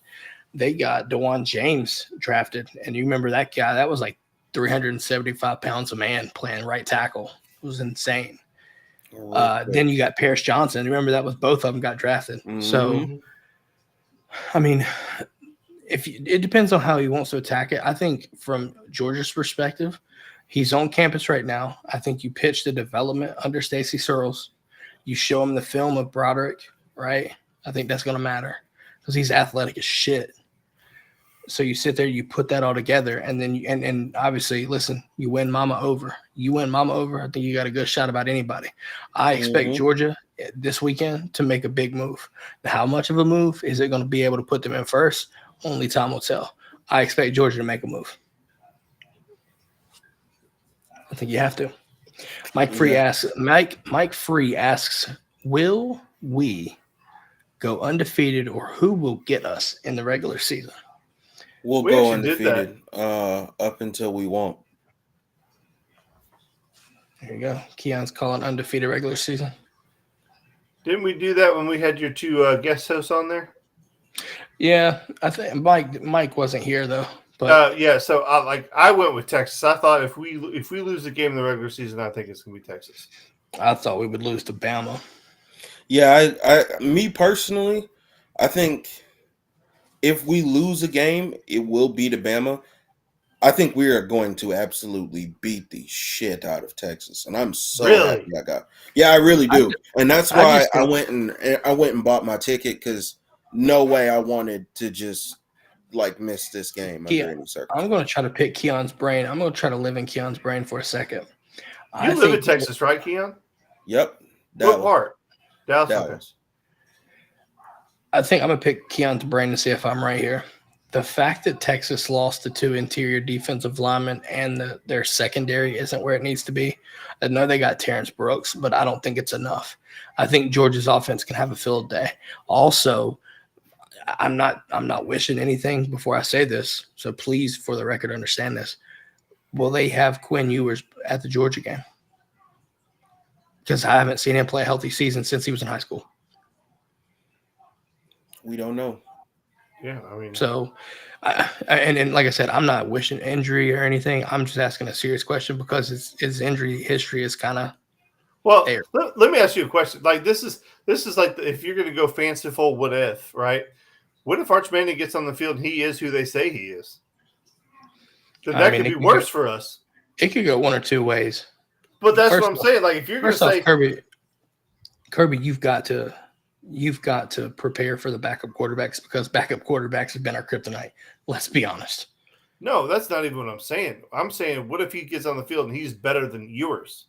They got DeJuan James drafted, and you remember that guy. That was like 375 pounds a man playing right tackle. It was insane. Then you got Paris Johnson. Remember that was both of them got drafted. Mm-hmm. So, I mean, it depends on how he wants to attack it. I think from Georgia's perspective, he's on campus right now. I think you pitch the development under Stacey Searles. You show him the film of Broderick, right? I think that's going to matter because he's athletic as shit. So you sit there, you put that all together, and then and obviously, listen, you win Mama over. You win Mama over, I think you got a good shot about anybody. I expect Georgia this weekend to make a big move. Now, how much of a move is it going to be able to put them in first? Only time will tell. I expect Georgia to make a move. I think you have to. Mike Free asks, will we go undefeated, or who will get us in the regular season? We'll go undefeated up until we won't. There you go. Keon's calling undefeated regular season. Didn't we do that when we had your two guest hosts on there? Yeah, I think Mike wasn't here though. But yeah, so I went with Texas. I thought if we lose the game in the regular season, I think it's gonna be Texas. I thought we would lose to Bama. Yeah, me personally, I think if we lose a game, it will be to Bama. I think we are going to absolutely beat the shit out of Texas, and I'm so happy I got. Yeah, I really do, and that's why I went and bought my ticket, because no way I wanted to just miss this game under any circumstances. I'm going to try to pick Keon's brain. I'm going to try to live in Keon's brain for a second. You live in Texas, right, Keon? Yep. What part? Dallas. I think I'm going to pick Keon's brain to see if I'm right here. The fact that Texas lost the two interior defensive linemen and their secondary isn't where it needs to be. I know they got Terrence Brooks, but I don't think it's enough. I think Georgia's offense can have a field day. Also, I'm not wishing anything before I say this, so please, for the record, understand this. Will they have Quinn Ewers at the Georgia game? Because I haven't seen him play a healthy season since he was in high school. We don't know. Yeah, I mean. So, and like I said, I'm not wishing injury or anything. I'm just asking a serious question because his injury history is kind of. Well, let me ask you a question. This is like if you're going to go fanciful, what if, right? What if Arch Manning gets on the field and he is who they say he is? Then that could be worse for us. It could go one or two ways. But that's what I'm saying. If you're going to say Kirby, you've got to prepare for the backup quarterbacks, because backup quarterbacks have been our kryptonite. Let's be honest. No, that's not even what I'm saying. I'm saying, what if he gets on the field and he's better than yours?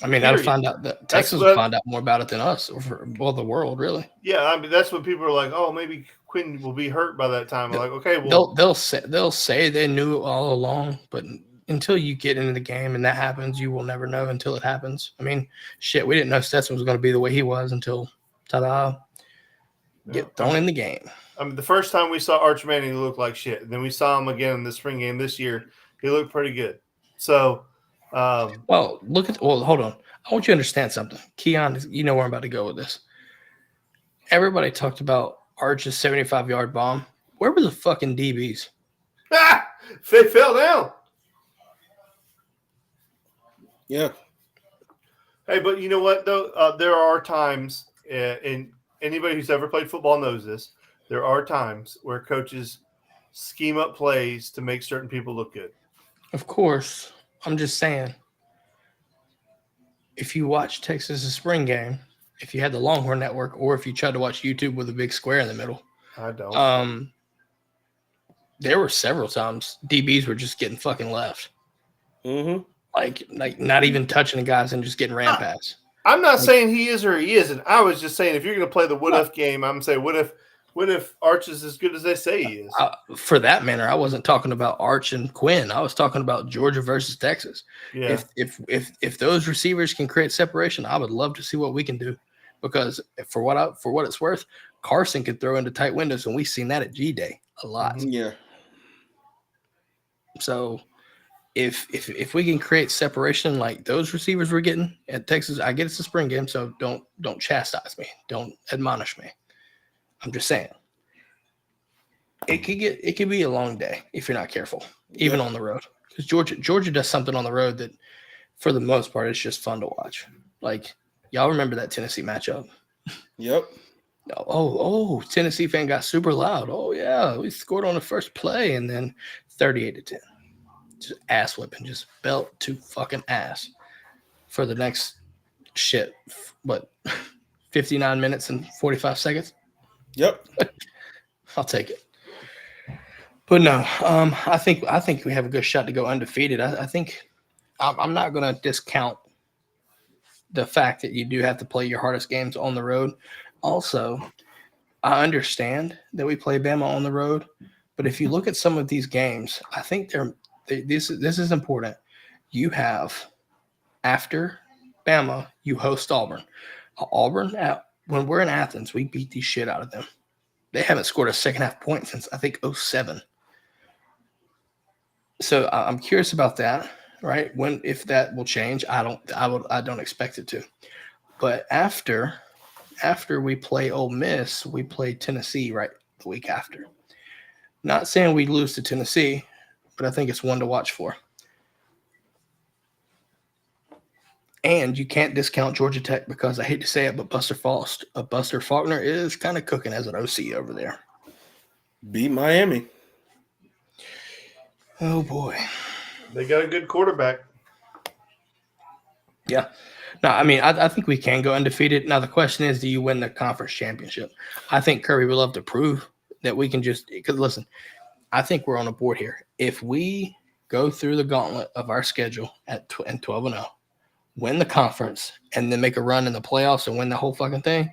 I mean, I'd find out that Texas will find out more about it than us, or the world, really. Yeah, I mean, that's what people are like. Oh, maybe Quinn will be hurt by that time. I'm like, okay, well, they'll say they knew all along, but until you get into the game and that happens, you will never know until it happens. I mean, shit, we didn't know Stetson was going to be the way he was until get thrown in the game. I mean, the first time we saw Arch Manning, he looked like shit. And then we saw him again in the spring game this year. He looked pretty good. So. Hold on. I want you to understand something. Keon, you know where I'm about to go with this. Everybody talked about Arch's 75-yard bomb. Where were the fucking DBs? They fell down. Yeah. Hey, but you know what, though? There are times, and anybody who's ever played football knows this, there are times where coaches scheme up plays to make certain people look good. Of course. I'm just saying, if you watch Texas' spring game, if you had the Longhorn Network, or if you tried to watch YouTube with a big square in the middle, I don't. There were several times DBs were just getting fucking left. Mm-hmm. Like not even touching the guys and just getting ran past. I'm not saying he is or he isn't. I was just saying, if you're going to play the what if game, I'm saying, what if Arch is as good as they say he is? For that matter, I wasn't talking about Arch and Quinn. I was talking about Georgia versus Texas. Yeah. If those receivers can create separation, I would love to see what we can do. Because for what it's worth, Carson could throw into tight windows, and we've seen that at G-Day a lot. Yeah. So if we can create separation like those receivers we're getting at Texas, I get it's a spring game, so don't chastise me, don't admonish me. I'm just saying, it could be a long day if you're not careful, even on the road. Because Georgia does something on the road that, for the most part, it's just fun to watch. Like, y'all remember that Tennessee matchup? Yep. Oh, Tennessee fan got super loud. Oh yeah, we scored on the first play, and then 38-10, just ass whipping, just belt to fucking ass for the next 59 minutes and 45 seconds. Yep. I'll take it. But no, I think we have a good shot to go undefeated. I think I'm not going to discount the fact that you do have to play your hardest games on the road. Also, I understand that we play Bama on the road, but if you look at some of these games, I think this is important. You have, after Bama, you host Auburn. When we're in Athens, we beat the shit out of them. They haven't scored a second half point since I think 2007. So I'm curious about that, right? If that will change, I don't expect it to. But after we play Ole Miss, we play Tennessee right the week after. Not saying we lose to Tennessee, but I think it's one to watch for. And you can't discount Georgia Tech because I hate to say it, but Buster Faulkner is kind of cooking as an OC over there. Beat Miami. Oh boy, They got a good quarterback. Yeah. No, I mean, I think we can go undefeated. Now, the question is, do you win the conference championship? I think Kirby would love to prove that we can because listen, I think we're on a board here. If we go through the gauntlet of our schedule at 12-0, win the conference, and then make a run in the playoffs and win the whole fucking thing,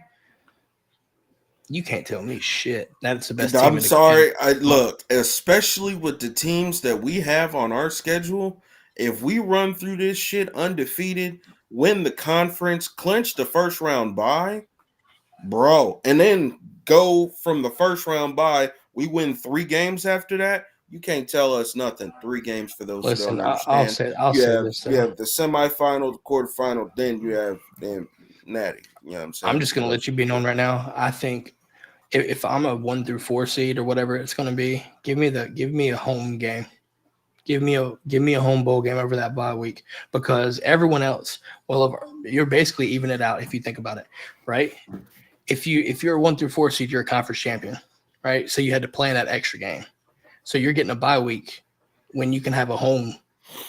you can't tell me shit. That's the best team. I'm sorry. Look, especially with the teams that we have on our schedule, if we run through this shit undefeated, win the conference, clinch the first round bye, bro, and then go from the first round bye, we win 3 games after that. You can't tell us nothing. 3 games for those. Listen, who don't understand. I'll say this. You have the semifinal, the quarterfinal, then you have Natty. You know what I'm saying? I'm just gonna let you be known right now. I think if I'm a 1 through 4 seed or whatever it's gonna be, give me a home game. Give me a home bowl game over that bye week, because everyone else, you're basically even it out if you think about it, right? If you're a 1 through 4 seed, you're a conference champion, right? So you had to play in that extra game. So you're getting a bye week when you can have a home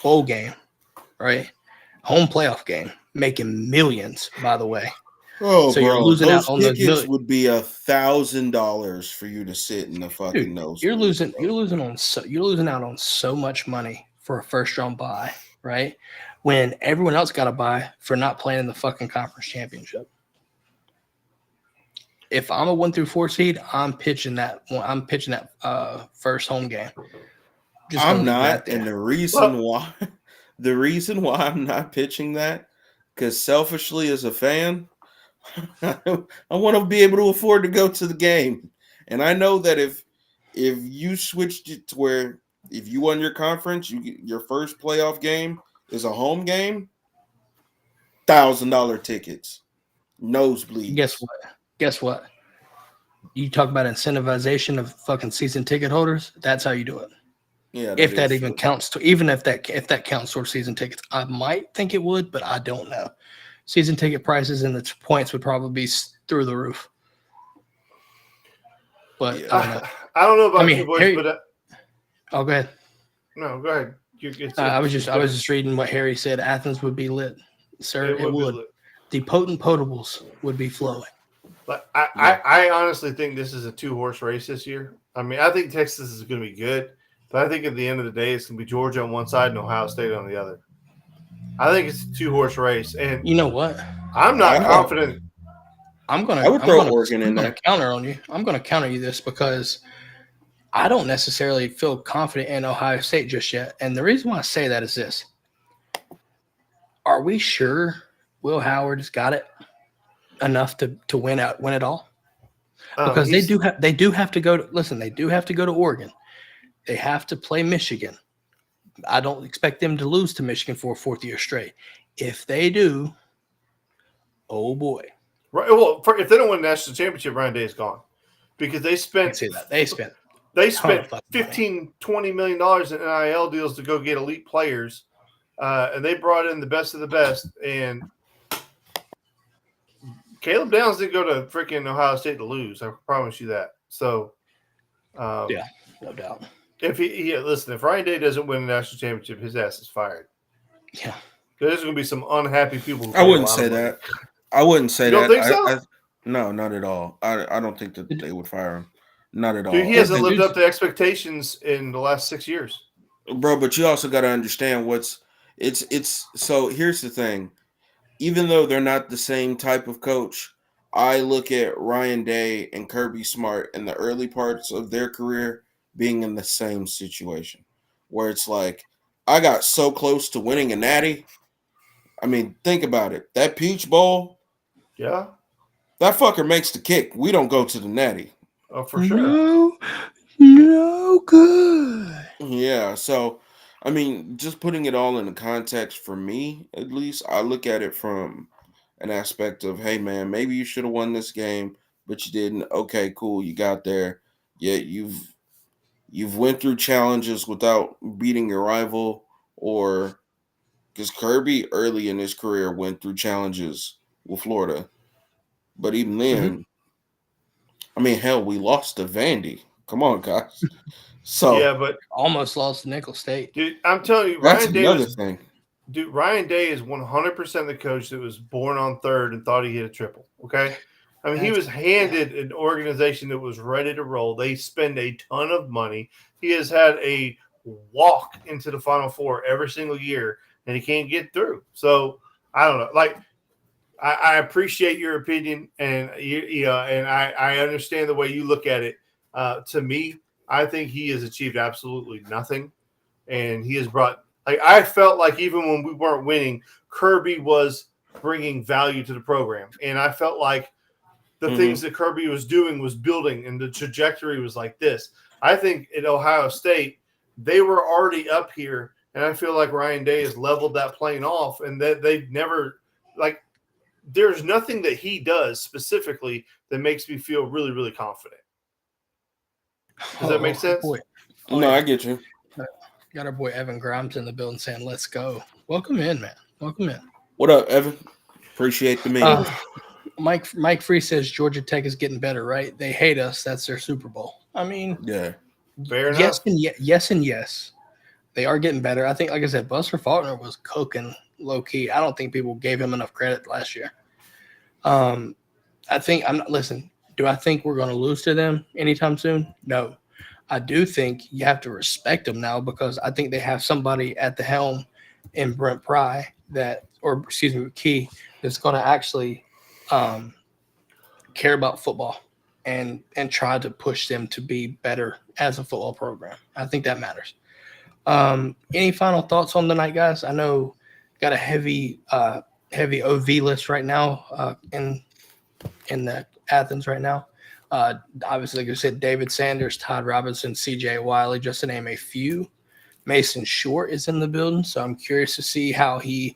bowl game, right? Home playoff game, making millions, by the way. Oh, so bro, you're losing out on those tickets would be $1,000 for you to sit in the fucking nose. You're losing out on so much money for a first round bye, right? When everyone else got a bye for not playing in the fucking conference championship. If I'm a 1 through 4 seed, I'm pitching that first home game. I'm not, and the reason why I'm not pitching that, because selfishly as a fan, I want to be able to afford to go to the game. And I know that if you switched it to where if you won your conference, your first playoff game is a home game, $1,000 tickets, nosebleeds. Guess what? You talk about incentivization of fucking season ticket holders. That's how you do it. Yeah, if that even counts if that counts towards season tickets, I might think it would, but I don't know. Season ticket prices and the points would probably be through the roof. But yeah. I don't know about you boys, Harry, but go ahead. No, go ahead. I was just reading what Harry said. Athens would be lit, sir. It would. The potent potables would be flowing. But I honestly think this is a 2-horse race this year. I mean, I think Texas is going to be good, but I think at the end of the day, it's going to be Georgia on one side and Ohio State on the other. I think it's a 2-horse race, and you know what? I'm not confident. I would throw Oregon in there. Counter on you. I'm going to counter you this because I don't necessarily feel confident in Ohio State just yet, and the reason why I say that is this: are we sure Will Howard's got it enough to win it all? Because they do have to go to Oregon. They have to play Michigan. I don't expect them to lose to Michigan for a 4th year straight. If they do, oh boy. Right. Well, if they don't win the national championship, Ryan Day is gone, because they spent $15-20 million in NIL deals to go get elite players, and they brought in the best of the best. And Caleb Downs didn't go to freaking Ohio State to lose. I promise you that. So, yeah, no doubt. If if Ryan Day doesn't win the national championship, his ass is fired. Yeah, because there's going to be some unhappy people. I wouldn't say that. I wouldn't say that. You don't think so? No, not at all. I don't think that they would fire him. Not at all. Dude, he hasn't lived up to expectations in the last 6 years. Bro, but you also got to understand so here's the thing. Even though they're not the same type of coach, I look at Ryan Day and Kirby Smart in the early parts of their career being in the same situation where it's like, I got so close to winning a natty. I mean, think about it. That Peach Bowl. Yeah. That fucker makes the kick. We don't go to the natty. Oh, for sure. No good. Yeah. So, I mean, just putting it all in the context for me, at least, I look at it from an aspect of, hey, man, maybe you should have won this game, but you didn't. Okay, cool. You got there. Yeah, you've went through challenges without beating your rival, or because Kirby early in his career went through challenges with Florida. But even then, I mean, hell, we lost to Vandy. Come on, guys. So yeah, but almost lost to Nickel State. Dude, I'm telling you, that's Ryan Day another thing. Dude, Ryan Day is 100% the coach that was born on third and thought he hit a triple. Okay. I mean, he was handed an organization that was ready to roll. They spend a ton of money. He has had a walk into the Final Four every single year, and he can't get through. So I don't know. Like, I appreciate your opinion, and and I understand the way you look at it. To me, I think he has achieved absolutely nothing, and he has brought. Like, I felt like even when we weren't winning, Kirby was bringing value to the program, and I felt like the things that Kirby was doing was building, and the trajectory was like this. I think at Ohio State, they were already up here, and I feel like Ryan Day has leveled that plane off, and that they've never like. There's nothing that he does specifically that makes me feel really, really confident. Does that make sense? Boy. No, I get you. Got our boy Evan Grimes in the building saying, let's go. Welcome in, man. Welcome in. What up, Evan? Appreciate the meeting. Mike Free says Georgia Tech is getting better, right? They hate us. That's their Super Bowl. I mean, yeah. Fair yes enough. yes and yes. They are getting better. I think, like I said, Buster Faulkner was cooking low-key. I don't think people gave him enough credit last year. I think listen, do I think we're going to lose to them anytime soon? No. I do think you have to respect them now, because I think they have somebody at the helm in Brent Pry Key, that's going to actually care about football and try to push them to be better as a football program. I think that matters. Any final thoughts on the night, guys? I know got a heavy OV list right now in the Athens right now. Obviously, like I said, David Sanders, Todd Robinson, CJ Wiley, just to name a few. Mason Short is in the building, so I'm curious to see how he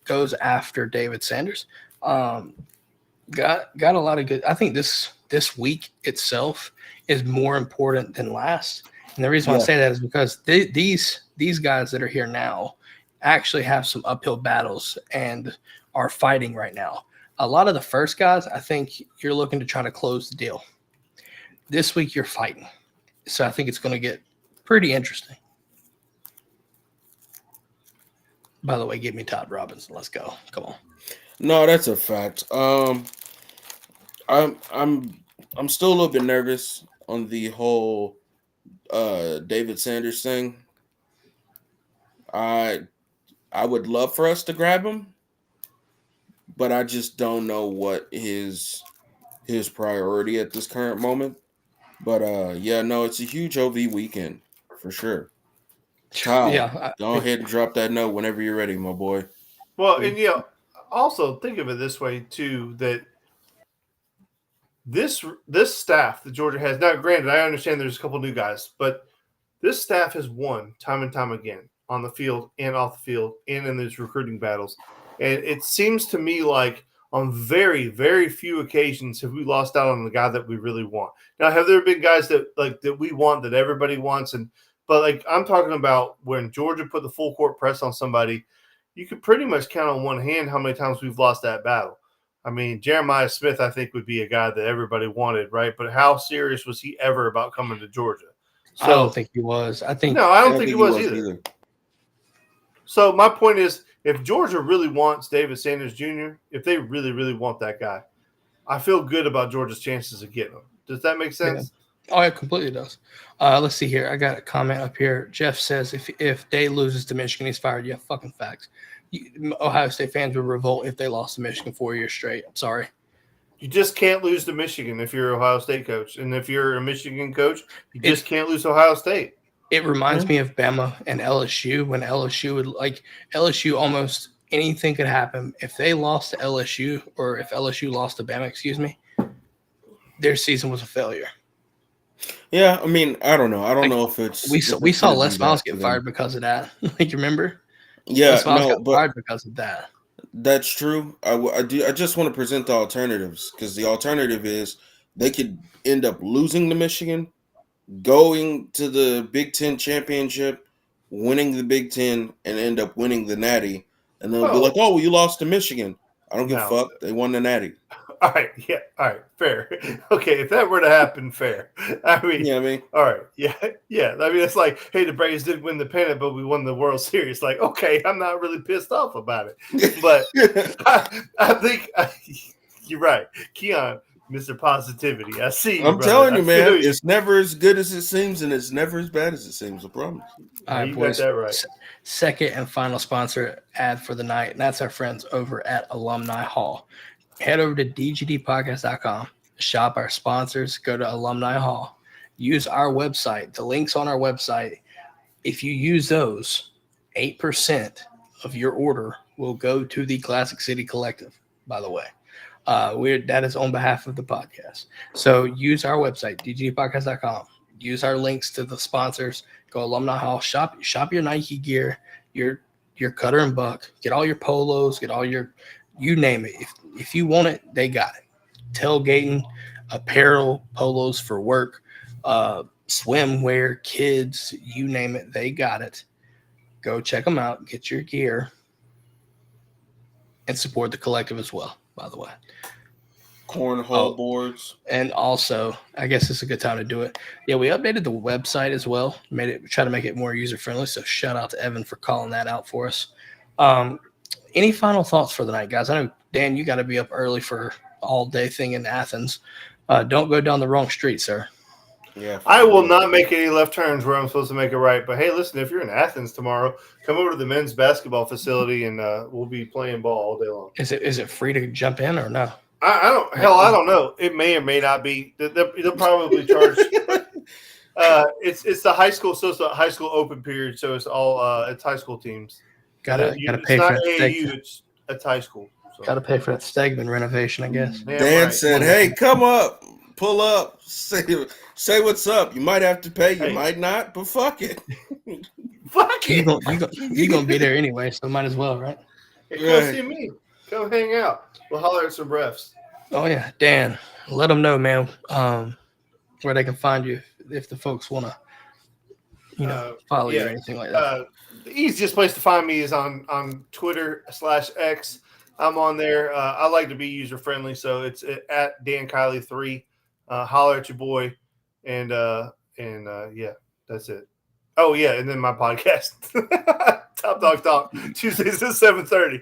goes after David Sanders. Got a lot of good. I think this week itself is more important than last. And the reason why I say that is because these guys that are here now actually have some uphill battles and are fighting right now. A lot of the first guys, I think you're looking to try to close the deal. This week you're fighting. So I think it's going to get pretty interesting. By the way, give me Todd Robinson. Let's go. Come on. No, that's a fact. I'm still a little bit nervous on the whole David Sanders thing. I would love for us to grab him, but I just don't know what his priority at this current moment. But it's a huge OV weekend for sure. Kyle, go ahead and drop that note whenever you're ready, my boy. Well, and also think of it this way too, that this staff that Georgia has, now granted, I understand there's a couple new guys, but this staff has won time and time again on the field and off the field and in these recruiting battles. And it seems to me like on very, very few occasions have we lost out on the guy that we really want. Now, have there been guys that we want, that everybody wants? But like I'm talking about when Georgia put the full court press on somebody, you could pretty much count on one hand how many times we've lost that battle. I mean, Jeremiah Smith, I think, would be a guy that everybody wanted, right? But how serious was he ever about coming to Georgia? I don't think he was. I don't think he was either. So my point is, if Georgia really wants David Sanders Jr., if they really, really want that guy, I feel good about Georgia's chances of getting him. Does that make sense? Oh, it completely does. Let's see here. I got a comment up here. Jeff says if Day loses to Michigan, he's fired. Yeah, fucking facts. Ohio State fans would revolt if they lost to Michigan 4 years straight. I'm sorry. You just can't lose to Michigan if you're an Ohio State coach. And if you're a Michigan coach, you just can't lose to Ohio State. It reminds me of Bama and LSU when LSU would LSU almost anything could happen. If they lost to LSU or if LSU lost to Bama, their season was a failure. Yeah, I mean, I don't know. I don't know if it's we saw Les Miles get fired because of that. You remember? Yeah, Les Miles got fired because of that. That's true. I just want to present the alternatives because the alternative is they could end up losing to Michigan, going to the Big Ten championship, winning the Big Ten, and end up winning the Natty. And they'll be like, "Oh, well, you lost to Michigan." I don't give a fuck. They won the Natty. All right, yeah, all right, fair. Okay, if that were to happen, fair. I mean, all right, yeah. I mean, it's like, hey, the Braves did win the pennant, but we won the World Series. Like, okay, I'm not really pissed off about it, but I think you're right, Keon, Mr. Positivity. I see. I'm telling you, man, it's never as good as it seems, and it's never as bad as it seems. I promise. All right, you boys. got that right. Second and final sponsor ad for the night, and that's our friends over at Alumni Hall. Head over to dgdpodcast.com, shop our sponsors, go to Alumni Hall, use our website, the links on our website. If you use those, 8% of your order will go to the Classic City Collective, by the way. That is on behalf of the podcast. So use our website, dgdpodcast.com. Use our links to the sponsors. Go Alumni Hall, shop your Nike gear, your Cutter and Buck, get all your polos, get all your, you name it. If you want it, they got it. Tailgating, apparel, polos for work, swimwear, kids, you name it, they got it. Go check them out, get your gear, and support the collective as well, by the way. Cornhole boards. And also, I guess it's a good time to do it. Yeah, we updated the website as well. Try to make it more user-friendly, so shout out to Evan for calling that out for us. Any final thoughts for the night, guys? I know, Dan, you got to be up early for all-day thing in Athens. Don't go down the wrong street, sir. Yeah, I will not make any left turns where I'm supposed to make a right. But, hey, listen, if you're in Athens tomorrow, come over to the men's basketball facility, and we'll be playing ball all day long. Is it free to jump in or no? I don't know. It may or may not be. They'll probably charge. It's the high school, so it's a high school open period, so it's all it's high school teams. Gotta pay for that. It's high school. So. Gotta pay for that Stegman renovation, I guess. Dan said, "Hey, come up, pull up, say what's up. You might have to pay, you might not, but fuck it. Fuck it. You're gonna be there anyway, so might as well, right? Hey, come see me. Come hang out. We'll holler at some refs. Oh yeah, Dan, let them know, man, where they can find you if the folks want to, follow you or anything like that. The easiest place to find me is on Twitter/X. I'm on there. I like to be user friendly, so it's at Dan Kiley 3. Holler at your boy, and yeah, that's it. Oh yeah, and then my podcast, Top Dog Talk, Tuesdays at 7:30.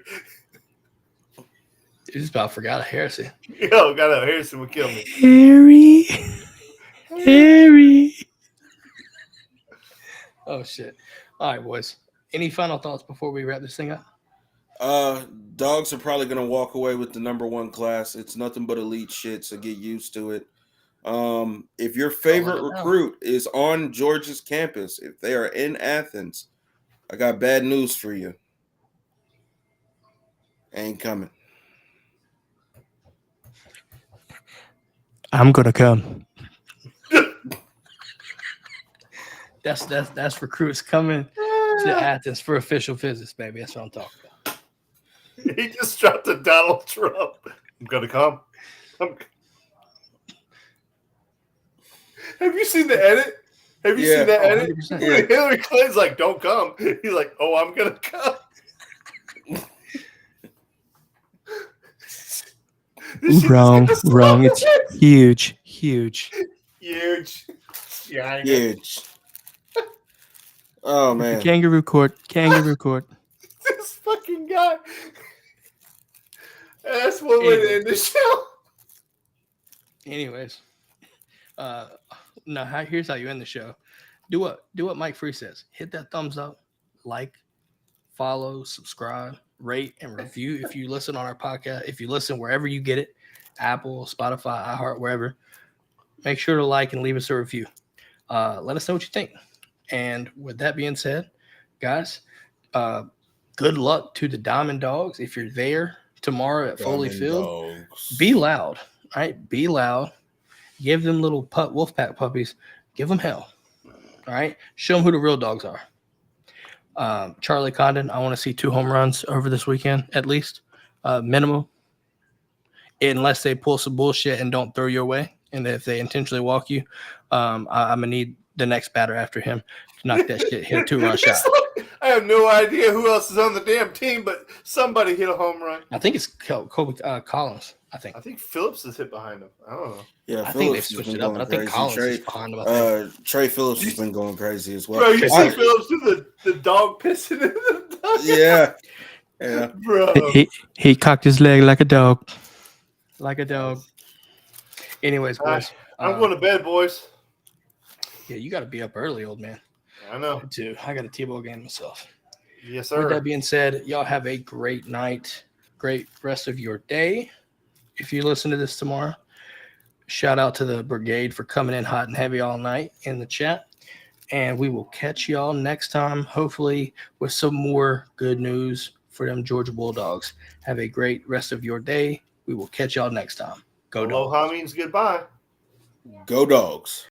You just about forgot a Heresy. Yo, got a Harrison would kill me. Harry. Oh shit! All right, boys. Any final thoughts before we wrap this thing up? Dogs are probably gonna walk away with the number 1 class. It's nothing but elite shit, so get used to it. If your favorite recruit is on Georgia's campus, if they are in Athens, I got bad news for you. Ain't coming. I'm gonna come. That's recruits coming to Athens for official visits, baby. That's what I'm talking about. He just dropped a Donald Trump. I'm gonna come. Have you seen the edit? Have you seen that edit? Yeah. Hillary Clinton's like, "Don't come." He's like, "Oh, I'm gonna come." Wrong. It's huge. Huge. Oh man. Kangaroo court. This fucking guy. That's one way to end the show. Anyways, No, here's how you end the show. Do what Mike Free says. Hit that thumbs up, like, follow, subscribe, rate, and review if you listen on our podcast. If you listen wherever you get it, Apple, Spotify, iHeart, wherever, make sure to like and leave us a review. Let us know what you think. And with that being said, guys, good luck to the Diamond Dogs. If you're there tomorrow at Foley Field, be loud. All right, be loud. Give them little Wolfpack puppies. Give them hell. All right, show them who the real dogs are. Charlie Condon, I want to see 2 home runs over this weekend at least, minimum. Unless they pull some bullshit and don't throw your way, and if they intentionally walk you, I'm gonna need the next batter after him to knock that shit, hit a 2-run shot. I have no idea who else is on the damn team, but somebody hit a home run. I think it's Kobe Collins. I think Phillips is hit behind him. I don't know. Yeah, I think they've switched it up, but I think Collins is behind him. Trey Phillips has been going crazy as well. Bro, you see Phillips do the dog pissing in the dog? Yeah. Bro. He cocked his leg like a dog. Like a dog. Anyways, boys. I'm going to bed, boys. Yeah, you got to be up early, old man. I know. Me too. I got a T-ball game myself. Yes, sir. With that being said, y'all have a great night. Great rest of your day. If you listen to this tomorrow, shout out to the brigade for coming in hot and heavy all night in the chat. And we will catch y'all next time, hopefully with some more good news for them Georgia Bulldogs. Have a great rest of your day. We will catch y'all next time. Go Dogs. Aloha means goodbye. Go Dogs.